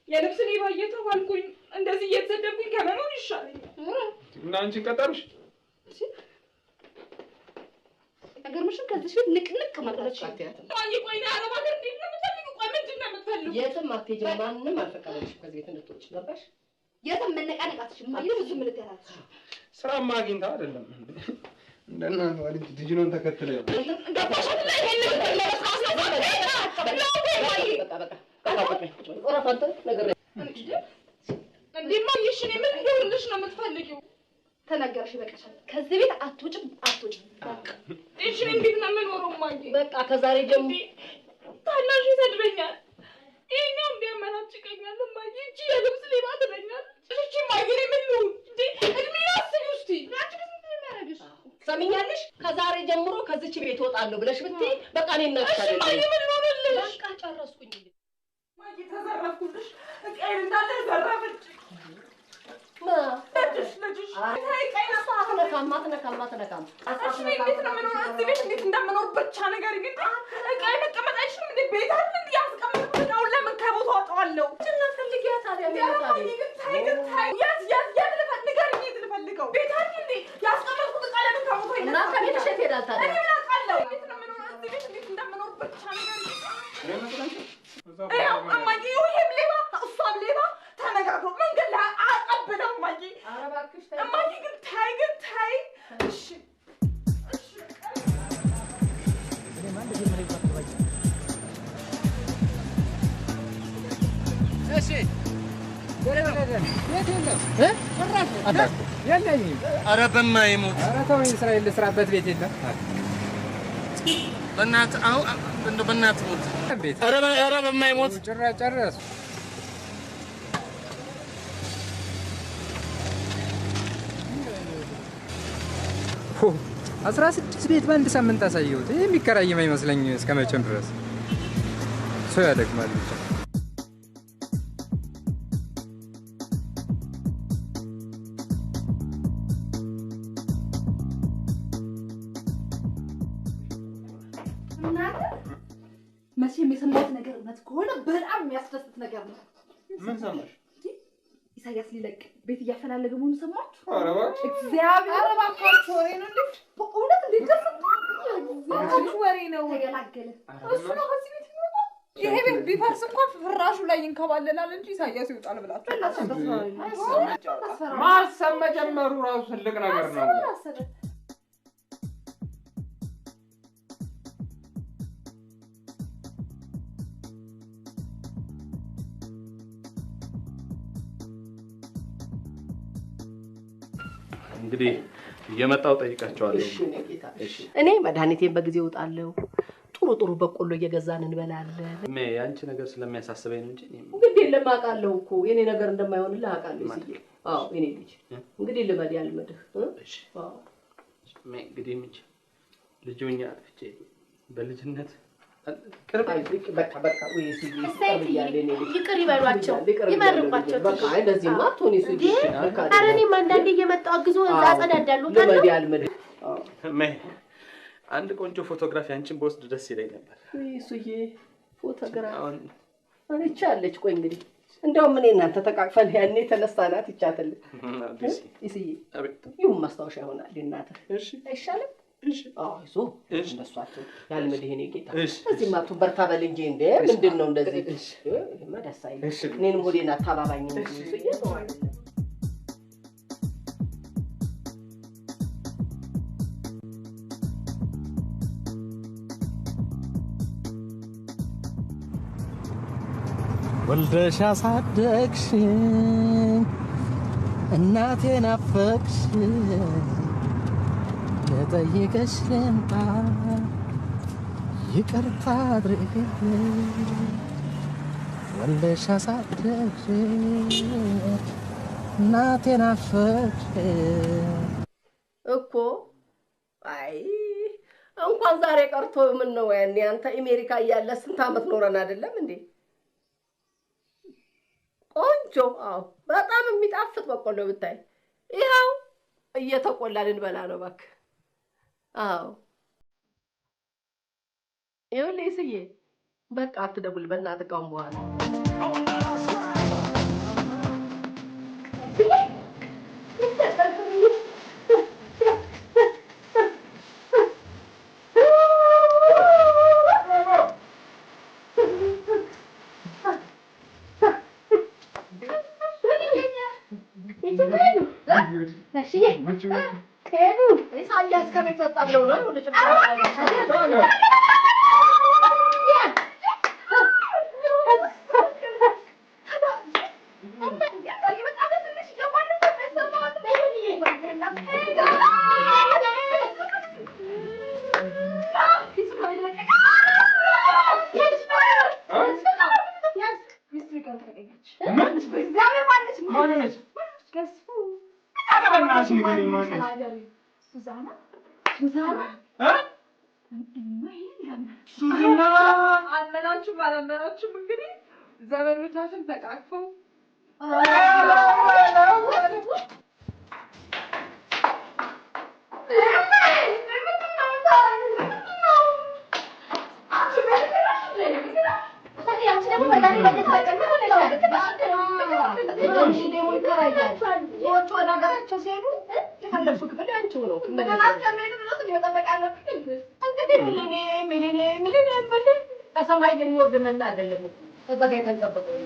የልብስ ሌባ እየተባልኩኝ እንደዚህ እየተሰደብኩኝ ከመኖር ይሻለኛል እና አንቺ ቀጠርሽ አገርምሽም ከዚህ ፊት ንቅንቅ ማድረግሽ ማይ ቆይ ነው አረብ ሀገር እንዴት ነው የምትፈልጊው? ቆይ ምንድን ነው የምትፈልጊው? የትም አትሄጂም። ማንንም አልፈቀደልሽም ከዚህ ቤት እንድትወጪ ገባሽ? የትም መነቃነቃትሽ ማይ ብዙ ምን ልትያራትሽ ስራማ አግኝታ አይደለም እንደናንተ ልጅ ዲጂኖን ተከትለ ገባሽ አይደል? ይሄን ለራስ ነው ወራፋንተ ነገር እንዴ ማይሽ ነው ምን እንደሆነሽ ነው የምትፈልጊው? ተናገርሽ በቃሻል። ከዚህ ቤት አትወጭም በቃ እሺ እንዴት ነው የምኖረው ማይ? በቃ ከዛሬ ጀምሮ ታናሽ ይሰድበኛል። ይሄኛው ቢያመናጭቀኛል ማይ እቺ የልብስ ሌባ ትለኛል። እቺ ማይ ግን ምን ነው እንዴ እድሜ አስቢ እስቲ ያቺ ምን እንደሚያደርግሽ ሰሚኛለሽ? ከዛሬ ጀምሮ ከዚች ቤት እወጣለሁ ብለሽ ብትይ በቃ እኔ እናትሻለሁ። እሺ ማይ ምን ሆነልሽ? በቃ ጨረስኩኝ። ማይ ተዘረፍኩልሽ እቃዬን እንዳለ ዘረፈች። ልጅሽ አትነካም። እንዴት ነው የምኖረው? እዚህ ቤት እንዴት እንደምኖር ብቻ ነገር ግን እቃዬ መቀመጥ አይችልም እንዴ? ቤት አይደል እንዴ ያስቀመጥኩት? አሁን ለምን ከቦታው አወጣዋለሁ? ፈልጊያ ታዲያ ንገሪኝ፣ የት ልፈልገው? ቤት አይደል እንዴ ያስቀመጥኩት? እቃ ለምን ከቦታው ይነሳል? እና ከቤትሽ የት ሄዳል ታዲያ? እኔ ምን አውቃለሁ? እንዴት ነው የምኖረው? እዚህ ቤት እንዴት እንደምኖር ብቻ ነገር ይኸው እማዬ፣ ይሄም ሌባ እሷም ሌባ ተነጋግረው መንገድ ላይ አቀብለው እማዬ። ኧረ እባክሽ እማዬ ግን ታይ እሺ እሺ ኧረ በማይሞት ኧረ ተወኝ፣ እስራኤል ልስራበት ቤት የለም። በእናትህ አሁን እንደው በእናትህ ሞት ኧረ በማይሞት ጭራሽ ጨረሱ። ሆ 16 ቤት በአንድ ሳምንት አሳየሁት። ይሄ የሚከራይም አይመስለኝ እስከ መቼም ድረስ ሰው ያደግማል ብቻ። መቼም የሰማሁት ነገር እውነት ከሆነ በጣም የሚያስደስት ነገር ነው። ምን ሰማሽ? ኢሳያስ ሊለቅ ቤት እያፈላለገ መሆኑን ሰማችሁ? ኧረ እባክሽ እግዚአብሔር እባካችሁ ወሬ ነው እንዴ? በእውነት እንዴት ደስ ወሬ ነው ተገላገለ። እሱ ነው ከዚህ ቤት የሚወጣው። ይሄ ቤት ቢፈርስ እንኳን ፍራሹ ላይ ይንከባለላል እንጂ ኢሳያስ ይወጣል ብላችሁ ማሰብ መጀመሩ ራሱ ትልቅ ነገር ነው። እንግዲህ እየመጣው ጠይቃቸዋለሁ። እሺ ነጌታ እሺ። እኔ መድኃኒቴን በጊዜ እወጣለሁ። ጥሩ በቆሎ እየገዛን እንበላለን። ያንቺ ነገር ስለሚያሳስበኝ ነው እንጂ እንግዲህ የለም አውቃለሁ እኮ የኔ ነገር እንደማይሆንልህ አውቃለሁ። እስኪ አዎ የኔ ልጅ እንግዲህ ልመድ ያልመድህ እሺ። አዎ እንግዲህ ምን ልጅኛ አጥፍቼ በልጅነት በቃ ወይ ይቅር ይበሏቸው፣ ይመርቋቸው። በቃ እንደዚህ ማቶኒ ሲዲ ኧረ እኔም አንዳንዴ እየመጣሁ አግዞ እዛ አጸዳዳለሁ። ልመድ ያልመድ አንድ ቆንጆ ፎቶግራፊ አንቺን በወስድ ደስ ይለኝ ነበር። እሱዬ ፎቶግራፍ አንቻለች። ቆይ እንግዲህ እንደውም እኔ እናንተ ተቃቅፈን ያኔ ተነሳናት ይቻተል እስዬ ይሁን ማስታወሻ ይሆናል እናንተ። እሺ አይሻልም? እሺ አይዞ እንደሷቸው ያልመድህ እኔ ጌታ እዚህ ማቱ በርታ በል እንጂ እንዴ ምንድነው እንደዚህ? እሺ መደስ አይልም። እኔንም ሆዴና ታባባኝ ነው እስዬ ነው አይደል? ወልደሽ አሳደግሽኝ እናቴ ናፈቅሽኝ ልጠይቅሽ ልምጣ ይቅርታ አድርግልኝ ወልደሽ አሳደግሽ እናቴን አፈቅሽ እኮ አይ እንኳን ዛሬ ቀርቶ ምን ነው ያኔ አንተ አሜሪካ እያለ ስንት አመት ኖረን አይደለም እንዴ? ቆንጆ አዎ፣ በጣም የሚጣፍጥ በቆሎ ብታይ ይኸው እየተቆላ ልንበላ ነው እባክህ። አዎ ይኸውልህ እስዬ በቃ አትደውል በእናትህ ካሁን በኋላ አልመናችሁም እንግዲህ ዘመዶቻችን ተቃቅፈው ከሰማይ ግን ይወርድና አይደለም ተዘጋ የተጠበቀው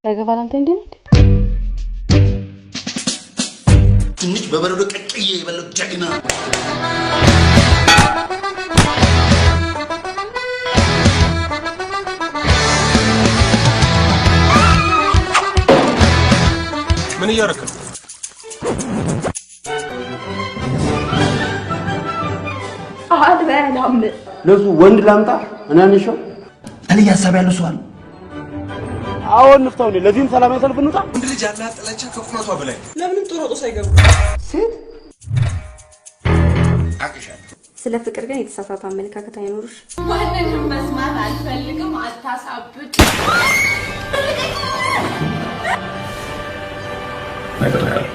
ለገባላንተ እንዴ ትንሽ በበረዶ ቀቅዬ የበለው ጀግና ምን እያደረክ ነው? አልበላም። ለሱ ወንድ ላምጣ እና እንሽው ተለይ ሐሳብ ያለው ሰው አለ። አዎ እንፍታው እንዴ ለዚህም ሰላማዊ ሰልፍ እንውጣ። ወንድ ልጅ ያላት ጥላቻ ከቁመቷ በላይ ለምን ጦሮጦ ሳይገቡ ሴት አቅሻለሁ። ስለ ፍቅር ግን የተሳሳተ አመለካከት አይኖርሽ። ማንንም መስማት አልፈልግም። አታሳብድ። ነግሬሃለሁ።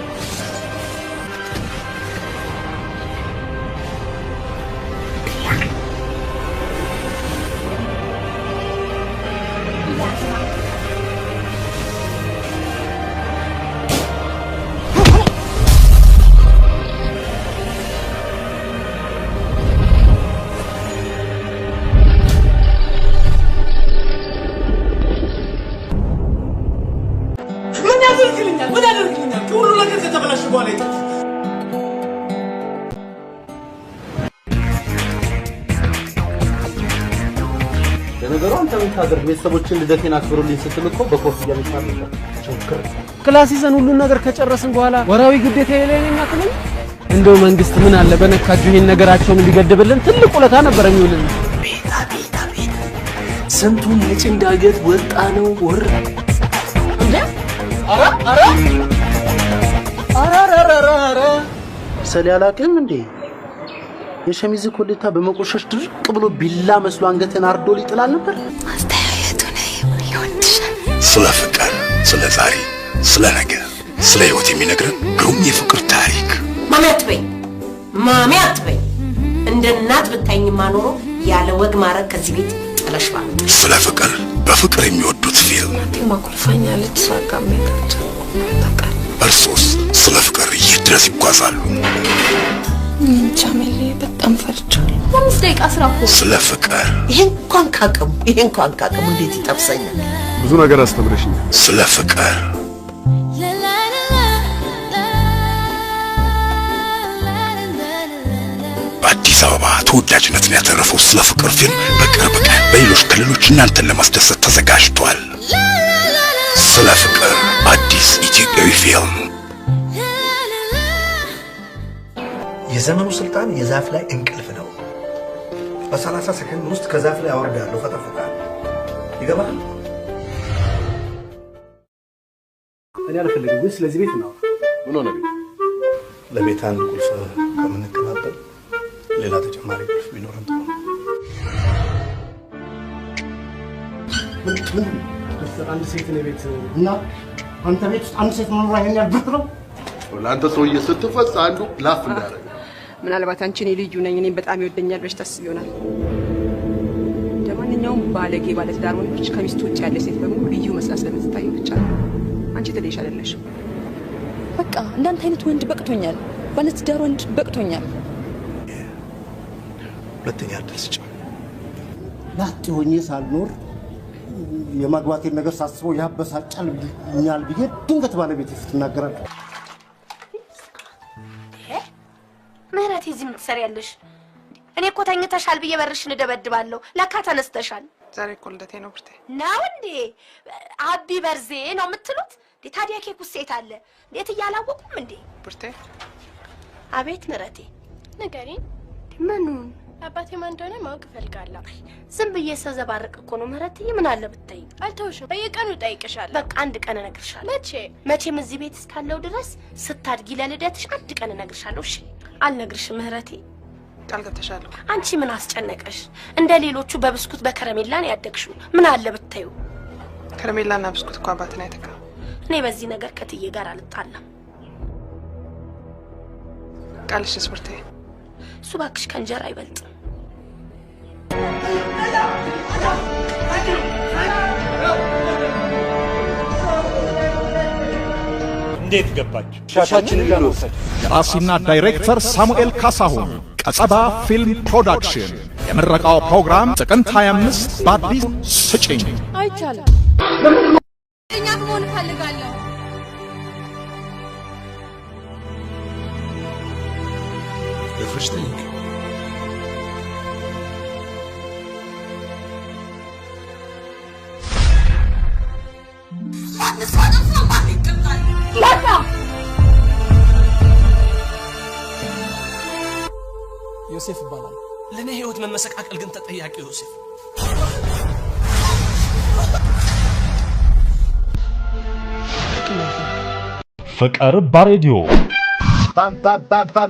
ምን ያደርግልኛል? ሁሉ ነገር ከተበላሽ በኋላ ይጠፋ። ለነገሩ አንተ ምን ታደርግ? ቤተሰቦችን ልደቴን አክብሩልኝ ስትል እኮ በኮፍያ ልታል ነበር። ቸክር ክላስ ይዘን ሁሉን ነገር ከጨረስን በኋላ ወራዊ ግዴታ የለኝና አትለኝ። እንደው መንግስት ምን አለ በነካጁ ይሄን ነገራቸውን ሊገድብልን ትልቅ ውለታ ነበር የሚውልን። ቤታ ስንቱን የጭንዳገት ወጣ ነው ወር እንዴ አራ ሰል ያላቅም እንዴ የሸሚዝ ኮሌታ በመቆሸሽ ድርቅ ብሎ ቢላ መስሎ አንገትን አርዶ ሊጥላል ነበር። አስተያየቱ ነው ይወድሻል። ስለ ፍቅር፣ ስለ ዛሬ፣ ስለ ነገ፣ ስለ ህይወት የሚነግረን ግሩም የፍቅር ታሪክ። ማሚ አትበኝ፣ ማሚ አትበኝ። እንደ እናት ብታይኝማ ኖሮ ያለ ወግ ማረግ ከዚህ ቤት ጥለሽባ። ስለ ፍቅር በፍቅር የሚወዱት ፊልም ማኩልፋኛለች ሳጋሜታቸው እርሶስ ስለ ፍቅር የት ድረስ ይጓዛሉ? ቻሜሌ በጣም ፈርቻለሁ። 5 ደቂቃ ስራ እኮ ስለ ፍቅር ይሄን እንኳን ካቅሙ እንዴት ይጠብሰኛል? ብዙ ነገር አስተምረሽኛል። ስለ ፍቅር በአዲስ አበባ ተወዳጅነትን ያተረፈው ስለ ፍቅር ፊልም በቅርብ ቀን በሌሎች ክልሎች እናንተን ለማስደሰት ተዘጋጅቷል። ስለ ፍቅር አዲስ ኢትዮጵያዊ ፊልም። የዘመኑ ስልጣን የዛፍ ላይ እንቅልፍ ነው። በ30 ሰከንድ ውስጥ ከዛፍ ላይ አወርዳለሁ፣ ፈጠፍጣለሁ። ይገባል? እኔ አልፈልግም፣ ግን ስለዚህ ቤት ነው። ምን ሆነ? ለቤት አንድ ቁልፍ ከምንቀባበል ሌላ ተጨማሪ ቁልፍ ቢኖረን ጥሩ ነው። ምን አንድ ሴት ነው ቤት እና አንተ ቤት ውስጥ አንድ ሴት መኖር ይሄን ያልብት ነው? ለአንተ ሰውዬ ስትፈስ አንዱ ላፍ እንዳደረገ ምናልባት አንቺ እኔ ልዩ ነኝ እኔም በጣም ይወደኛል ብለሽ ታስቢ ይሆናል። ለማንኛውም ባለጌ ባለትዳር ወንዶች ከሚስቱ ውጭ ያለ ሴት በሙሉ ልዩ መስላ ስለምትታይ ብቻ አንቺ ትለይሽ አይደለሽም። በቃ እንዳንተ አይነት ወንድ በቅቶኛል፣ ባለትዳር ወንድ በቅቶኛል። ሁለተኛ እድል ስጭ። ላጤ ሆኜ ሳልኖር የማግባቴን ነገር ሳስበው ያበሳጫልኛል ብዬ ድንገት ባለቤቴ ስትናገራለሁ። ምህረት እዚህ ምን ትሰሪያለሽ? እኔ እኮ ተኝተሻል ብዬ በርሽን እደበድባለሁ። ለካ ተነስተሻል። ዛሬ እኮ ልደቴ ነው ብርቴ። ነው እንዴ? አቢ በርዜ ነው የምትሉት? ታዲያ ኬክ ውስጥ የት አለ? እንዴት እያላወቁም እንዴ? ብርቴ። አቤት ምህረቴ፣ ንገሪኝ። ምኑን? አባቴ ማን እንደሆነ ማወቅ እፈልጋለሁ። ዝም ብዬ ሰዘባርቅ እኮ ነው ምህረትዬ። ምን አለ ብትይኝ? አልተውሽም፣ በየቀኑ እጠይቅሻለሁ። በቃ አንድ ቀን እነግርሻለሁ። መቼ? መቼም እዚህ ቤት እስካለው ድረስ ስታድጊ ለልደትሽ አንድ ቀን እነግርሻለሁ። እሺ? አልነግርሽም ምህረቴ። ቃል ገብተሻል። አንቺ ምን አስጨነቀሽ? እንደ ሌሎቹ በብስኩት በከረሜላ ነው ያደግሽው። ምን አለ ብትዩ? ከረሜላና ብስኩት እኮ አባትን አይተካ። እኔ በዚህ ነገር ከትዬ ጋር አልጣላም። ቃልሽስ ብርቴ? እሱ እባክሽ ከእንጀራ አይበልጥም። እንዴት ገባችሁ? ሻሻችንን ለመውሰድ ደራሲና ዳይሬክተር ሳሙኤል ካሳሁን ቀጸባ ፊልም ፕሮዳክሽን የምረቃው ፕሮግራም ጥቅምት 25 በአዲስ ስጭኝ። አይቻልም። እኛ መሆን እፈልጋለሁ። Verstehe. ዮሴፍ ይባላል። ለኔ ህይወት መመሰቃቀል ግን ተጠያቂ ዮሴፍ። ፍቅር በሬዲዮ ባም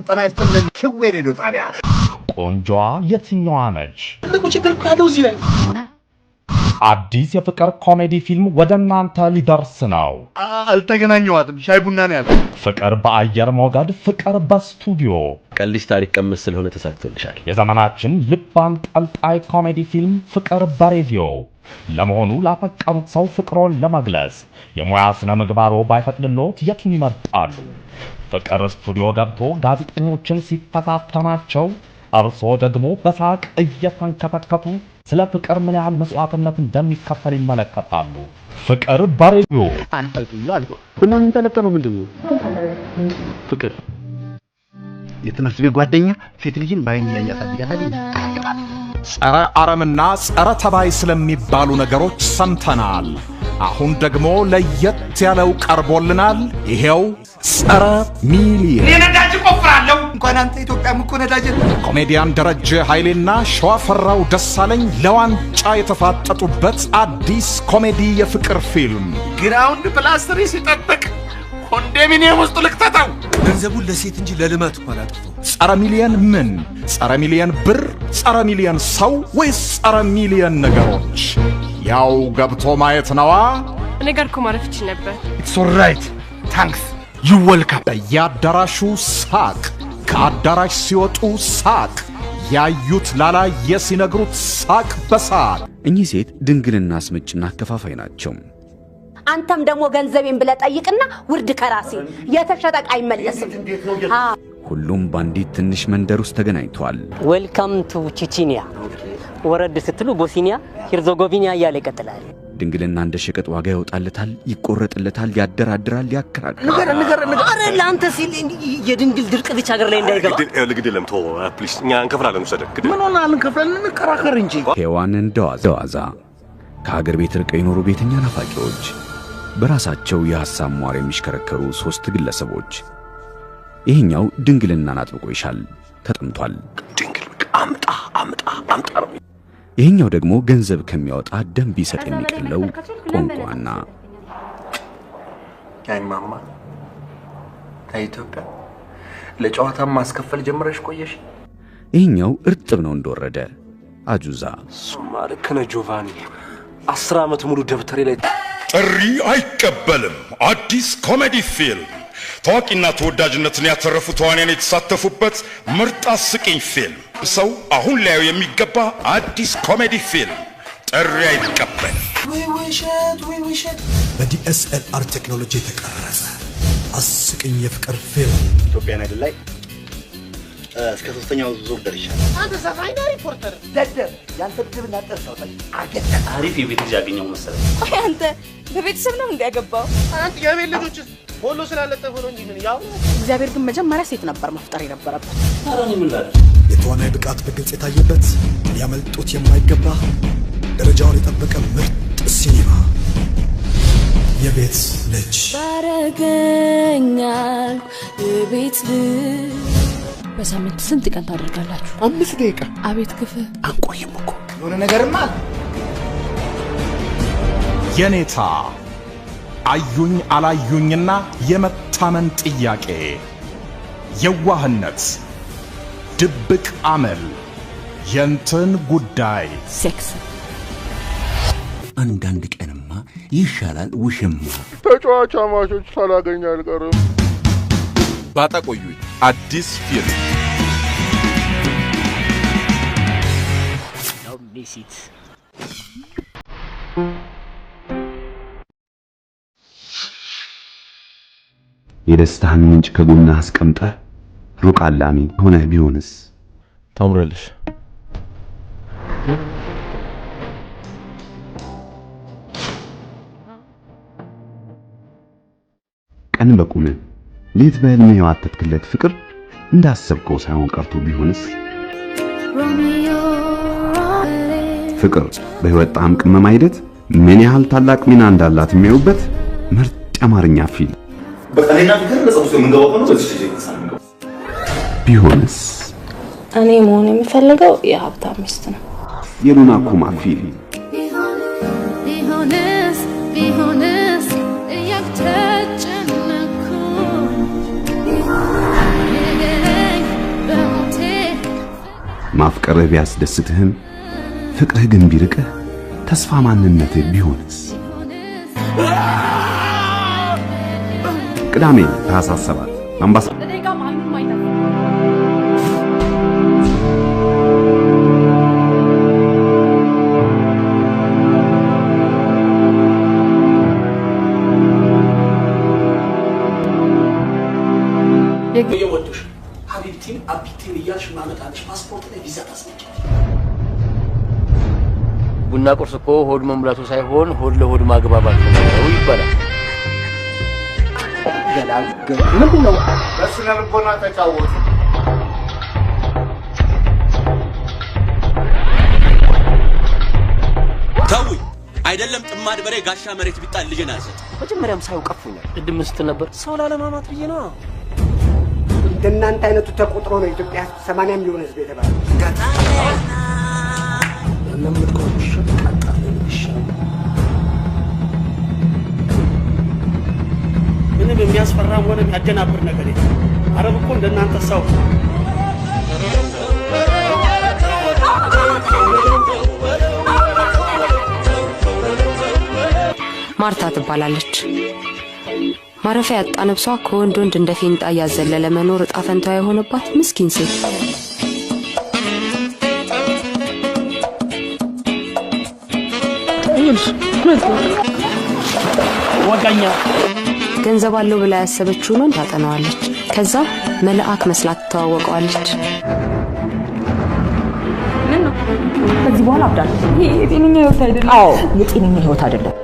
ጤና ይስጥልን። ክዌ ሬዲዮ ጣቢያ ቆንጆዋ የትኛዋ ነች? ትልቁ ችግር እኮ ያለው እዚህ ላይ አዲስ የፍቅር ኮሜዲ ፊልም ወደ እናንተ ሊደርስ ነው። አልተገናኘዋትም፣ ሻይ ቡና ነው ያለው። ፍቅር በአየር ሞገድ፣ ፍቅር በስቱዲዮ ቀልሽ ታሪክ ቀመስ ስለሆነ ተሳክቶልሻል። የዘመናችን ልብ አንጠልጣይ ኮሜዲ ፊልም ፍቅር በሬዲዮ። ለመሆኑ ላፈቀሩት ሰው ፍቅሮን ለመግለጽ የሙያ ስነ ምግባሮ ባይፈቅድልዎት የቱን ይመርጣሉ? ፍቅር ስቱዲዮ ገብቶ ጋዜጠኞችን ሲፈታተናቸው እርስዎ ደግሞ በሳቅ እየተንከተከቱ ስለ ፍቅር ምን ያህል መስዋዕትነት እንደሚከፈል ይመለከታሉ። ፍቅር በሬዲዮ ምን ተለጠነው? ምንድነው ፍቅር? የትምህርት ቤት ጓደኛ ሴት ልጅን ባይን ያያሳድጋታል። ጸረ አረምና ጸረ ተባይ ስለሚባሉ ነገሮች ሰምተናል። አሁን ደግሞ ለየት ያለው ቀርቦልናል። ይሄው ጸረ ሚሊየን። እኔ ነዳጅ ቆፍራለሁ። እንኳን አንተ ኢትዮጵያም እኮ ነዳጅ። ኮሜዲያን ደረጀ ኃይሌና ሸዋፈራው ደሳለኝ ለዋንጫ የተፋጠጡበት አዲስ ኮሜዲ የፍቅር ፊልም ግራውንድ ፕላስ 3 ሲጠብቅ ኮንዶሚኒየም ውስጥ ልክተተው። ገንዘቡን ለሴት እንጂ ለልማት እንኳን አጥፎ ጸረ ሚሊየን ምን? ጸረ ሚሊየን ብር፣ ጸረ ሚሊየን ሰው ወይስ ጸረ ሚሊየን ነገሮች? ያው ገብቶ ማየት ነዋ። እኔ ጋር እኮ ማረፍ ይችል ነበር። ኢትስ ኦልራይት ታንክስ ዩ ዌልካም። በየአዳራሹ ሳቅ፣ ከአዳራሽ ሲወጡ ሳቅ፣ ያዩት ላላየ ሲነግሩት ሳቅ በሳቅ። እኚህ ሴት ድንግልና አስመጭና አከፋፋይ ናቸው። አንተም ደግሞ ገንዘቤን ብለህ ጠይቅና ውርድ ከራሴ የተሸጠ ዕቃ አይመለስም። ሁሉም በአንዲት ትንሽ መንደር ውስጥ ተገናኝቷል። ዌልካም ቱ ቼቼኒያ። ወረድ ስትሉ ቦስኒያ ሄርዞጎቪና እያለ ይቀጥላል። ድንግልና እንደ ሸቀጥ ዋጋ ያወጣለታል፣ ይቆረጥለታል፣ ያደራድራል፣ ያከራክራል። ንገር አረ ለአንተ ሲል የድንግል ድርቅ ብቻ ሀገር ላይ እንዳይገባ ግድ የለም ተው ፕሊዝ፣ እኛ እንከፍላለን። ውሰደን ግድ ምን ሆነሃል? እንከፍላለን፣ እንከራከር እንጂ። ሔዋን እንደዋዛ ከሀገር ቤት ርቀው የኖሩ ቤተኛ ናፋቂዎች፣ በራሳቸው የሐሳብ ሟር የሚሽከረከሩ 3 ግለሰቦች። ይሄኛው ድንግልናን አጥብቆ ይሻል፣ ተጠምቷል። ድንግል አምጣ ነው። ይሄኛው ደግሞ ገንዘብ ከሚያወጣ ደም ቢሰጥ የሚቀለው ቋንቋና ማማ ኢትዮጵያ ለጨዋታ ማስከፈል ጀምረሽ ቆየሽ። ይሄኛው እርጥብ ነው እንደወረደ አጁዛ። ሱማ ልክ ነህ ጆቫኒ። 10 ዓመት ሙሉ ደብተሬ ላይ ጥሪ አይቀበልም። አዲስ ኮሜዲ ፊልም ታዋቂና ተወዳጅነትን ያተረፉ ተዋንያን የተሳተፉበት ምርጥ አስቂኝ ፊልም። ሰው አሁን ላየው የሚገባ አዲስ ኮሜዲ ፊልም ጥሪ አይቀበልም። ወይ ውሸት በዲኤስኤልአር ቴክኖሎጂ የተቀረጸ አስቂኝ የፍቅር ፊልም ኢትዮጵያን አይደል ላይ እስከ 3ኛው ዙር ደርሻለሁ። አንተ ሰፋይና ሪፖርተር ደደብ ያንተ ብድብና ጠርሰው አገኘ። አሪፍ የቤት ልጅ ያገኘው መሰለኝ። ቆይ አንተ በቤተሰብ ነው እንዲያገባው? አንተ የቤት ልጆች ሆሎ ስላለጠፈ ነው እንጂ ምን ያው። እግዚአብሔር ግን መጀመሪያ ሴት ነበር መፍጠር የነበረበት። ታራኒ ምን ላድርግ? የተዋናይ ብቃት በግልጽ የታየበት ሊያመልጡት የማይገባ ደረጃውን የጠበቀ ምርጥ ሲኒማ የቤት ልጅ ባረገኛል የቤት ልጅ። በሳምንት ስንት ቀን ታደርጋላችሁ? 5 ደቂቃ። አቤት ክፍ አንቆይም እኮ የሆነ ነገርማ የኔታ አዩኝ አላዩኝና የመታመን ጥያቄ፣ የዋህነት፣ ድብቅ አመል፣ የንትን ጉዳይ፣ ሴክስ። አንዳንድ ቀንማ ይሻላል ውሽማ። ተጫዋች አማቾች ሳላገኝ አልቀርም። ባጣቆዩኝ አዲስ ፊልም ቢሲት የደስታህን ምንጭ ከጎንህ አስቀምጠህ ሩቅ አላሚ ሆነህ ቢሆንስ? ታምራለሽ። ቀን በቁም ሌት በህልምህ የዋተትክለት ፍቅር እንዳሰብከው ሳይሆን ቀርቶ ቢሆንስ? ፍቅር በህይወት ጣዕም ቅመማ ሂደት ምን ያህል ታላቅ ሚና እንዳላት የሚያዩበት ምርጥ የአማርኛ ፊልም በቀሌና ፍቅር ለጸውስ የምንገባው ነው። በዚህ ልጅ ተሳንገው ቢሆንስ? እኔ መሆን የምፈልገው የሀብታም ሚስት ነው። የሉና ኩማ ፊልም ቢሆንስ እያልተጨነኩ ንገረኝ በሞቴ። ማፍቀርህ ቢያስደስትህም ፍቅርህ ግን ቢርቅህ ተስፋ ማንነትህ ቢሆንስ? ቅዳሜ ታኅሳስ 7 አምባሳደር የወጡሽ ሀቢብቲን አቢቲን እያልሽ ማመጣለሽ ፓስፖርት ላይ ቪዛ ታስመጪ። ቡና ቁርስ እኮ ሆድ መሙላቱ ሳይሆን ሆድ ለሆድ ማግባባት ነው ይባላል። ምንድነው? በስነ ልቦና ተጫወቱ። ተውኝ። አይደለም ጥማድ በሬ ጋሻ መሬት ቢጣል ልጅን አልሰጥ። መጀመሪያም ሳይው ቀፉኛል። ቅድም ስትል ነበር ሰው ላለማማት ብዬ ነው። እንደናንተ አይነቱ ተቆጥሮ ነው ኢትዮጵያ 80 ሚሊዮን ህዝብ የተባለው። ምንም የሚያስፈራም ሆነ የሚያደናብር ነገር የለም። አረብ እኮ እንደናንተ ሰው ማርታ ትባላለች። ማረፊያ ያጣ ነፍሷ ከወንድ ወንድ እንደ ፌንጣ እያዘለለ መኖር እጣ ፈንታዋ የሆነባት ምስኪን ሴት። ወጋኛ ገንዘብ አለው ብላ ያሰበችውን ወንድ ታጠናዋለች። ከዛ መልአክ መስላት ትተዋወቀዋለች። ምን ነው ከዚህ በኋላ አብዳለሁ። ይሄ የጤነኛ ህይወት አይደለም። አዎ የጤነኛ ህይወት አይደለም።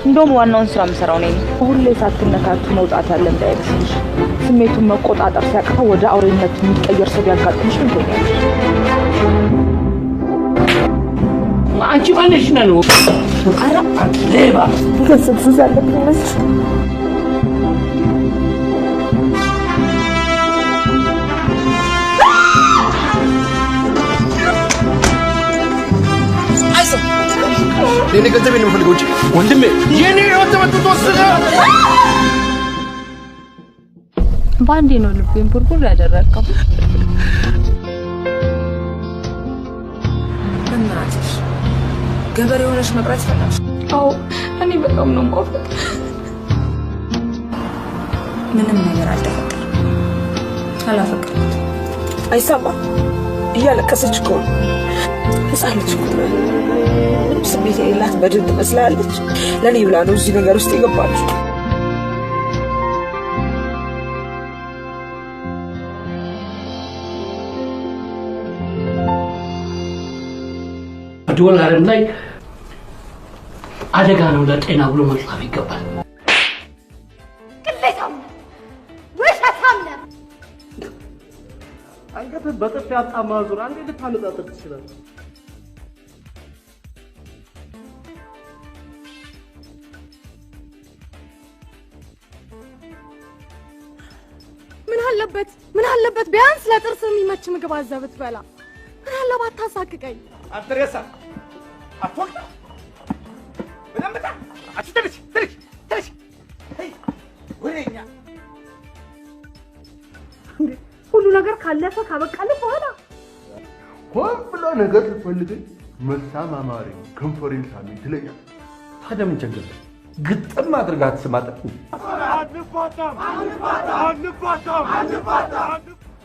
እንደውም ዋናውን ስራ የምሰራው ነኝ። ሁሌ ሳትነካቱ መውጣት ያለ እንዳይመስልሽ። ስሜቱን መቆጣጠር ሲያቅተው ወደ አውሬነት የሚቀየር ሰው ቢያጋጥምሽ ምን ትሆኛለሽ? አንቺ ማነሽ ነው? ኧረ ሌባ ከስብስብ ያለብኝ መስሽ ለኔ ገንዘብ ነው የምፈልገው እንጂ ወንድሜ የኔ ህይወት ተመጥቶ ወሰደ። ባንዴ ነው ልቤን ቡርቡር ያደረከው። በእናትሽ ገበሬ ሆነሽ መቅረት ፈለግሽ? አዎ እኔ በጣም ነው የማፈቅር። ምንም ነገር አልተፈጠረም። አላፈቅርም። አይሰማም። እያለቀሰች እኮ ነው። ህፃን ልጅ እኮ ነው። ምንም ስሜት የሌላት በድን ትመስላለች። ለኔ ብላ ነው እዚህ ነገር ውስጥ የገባችው። ዶላርም ላይ አደጋ ነው ለጤና ብሎ መጻፍ ይገባል። ቅሌታም ውሸታም ነህ። አንገትህ በጥፊ አጣማ ዙር አንዴ ልታነጣጥር ትችላለህ። ምን አለበት ቢያንስ ለጥርስ የሚመች ምግብ አዘህ ብትበላ። ምን አለባት ታሳቅቀኝ። አትረሳ አትወቅታ በደምታ አትተልሽ ትልሽ ወሬኛ ሁሉ ነገር ካለፈ ካበቃልህ በኋላ ሆን ብሎ ነገር ልትፈልገኝ መሳም አማረኝ ከንፈሬን ሳሚ ትለኛል። ታዲያ ምን ቸገረ? ግጥም አድርጋት ስማጠቅ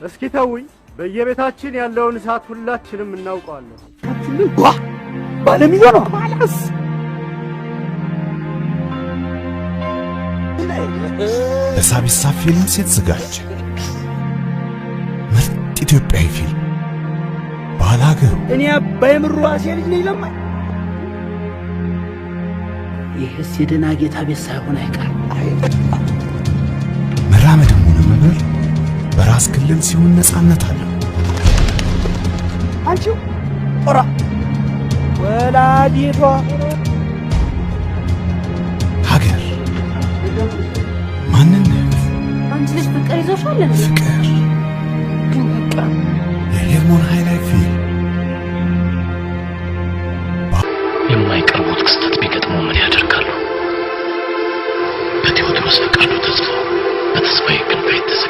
እስኪ ተውኝ። በየቤታችን ያለውን እሳት ሁላችንም እናውቀዋለን። ዋ ባለሚሊዮን ባላስ ለሳቢሳ ፊልም የተዘጋጀ ምርጥ ኢትዮጵያዊ ፊልም ባላገሩ። እኔ አባይ ምሩ አሴ ልጅ ነኝ ለማኝ። ይህስ የደና ጌታ ቤት ሳይሆን አይቀርም። መራመድም ሆነ መብረር በራስ ክልል ሲሆን ነፃነት አለው። አንቺው ኦራ ወላዲቷ ሀገር ማንነት አንቺ ልጅ ፍቅር ይዞሻል። ፍቅር ግን በቃ የሄርሞን ሃይላይት ፊልም የማይቀርቡት ክስተት ቢገጥመው ምን ያደርጋሉ? በቴዎድሮስ ፈቃዱ ተጽፎ በተስፋዬ ክንፈ የተዘጋጀ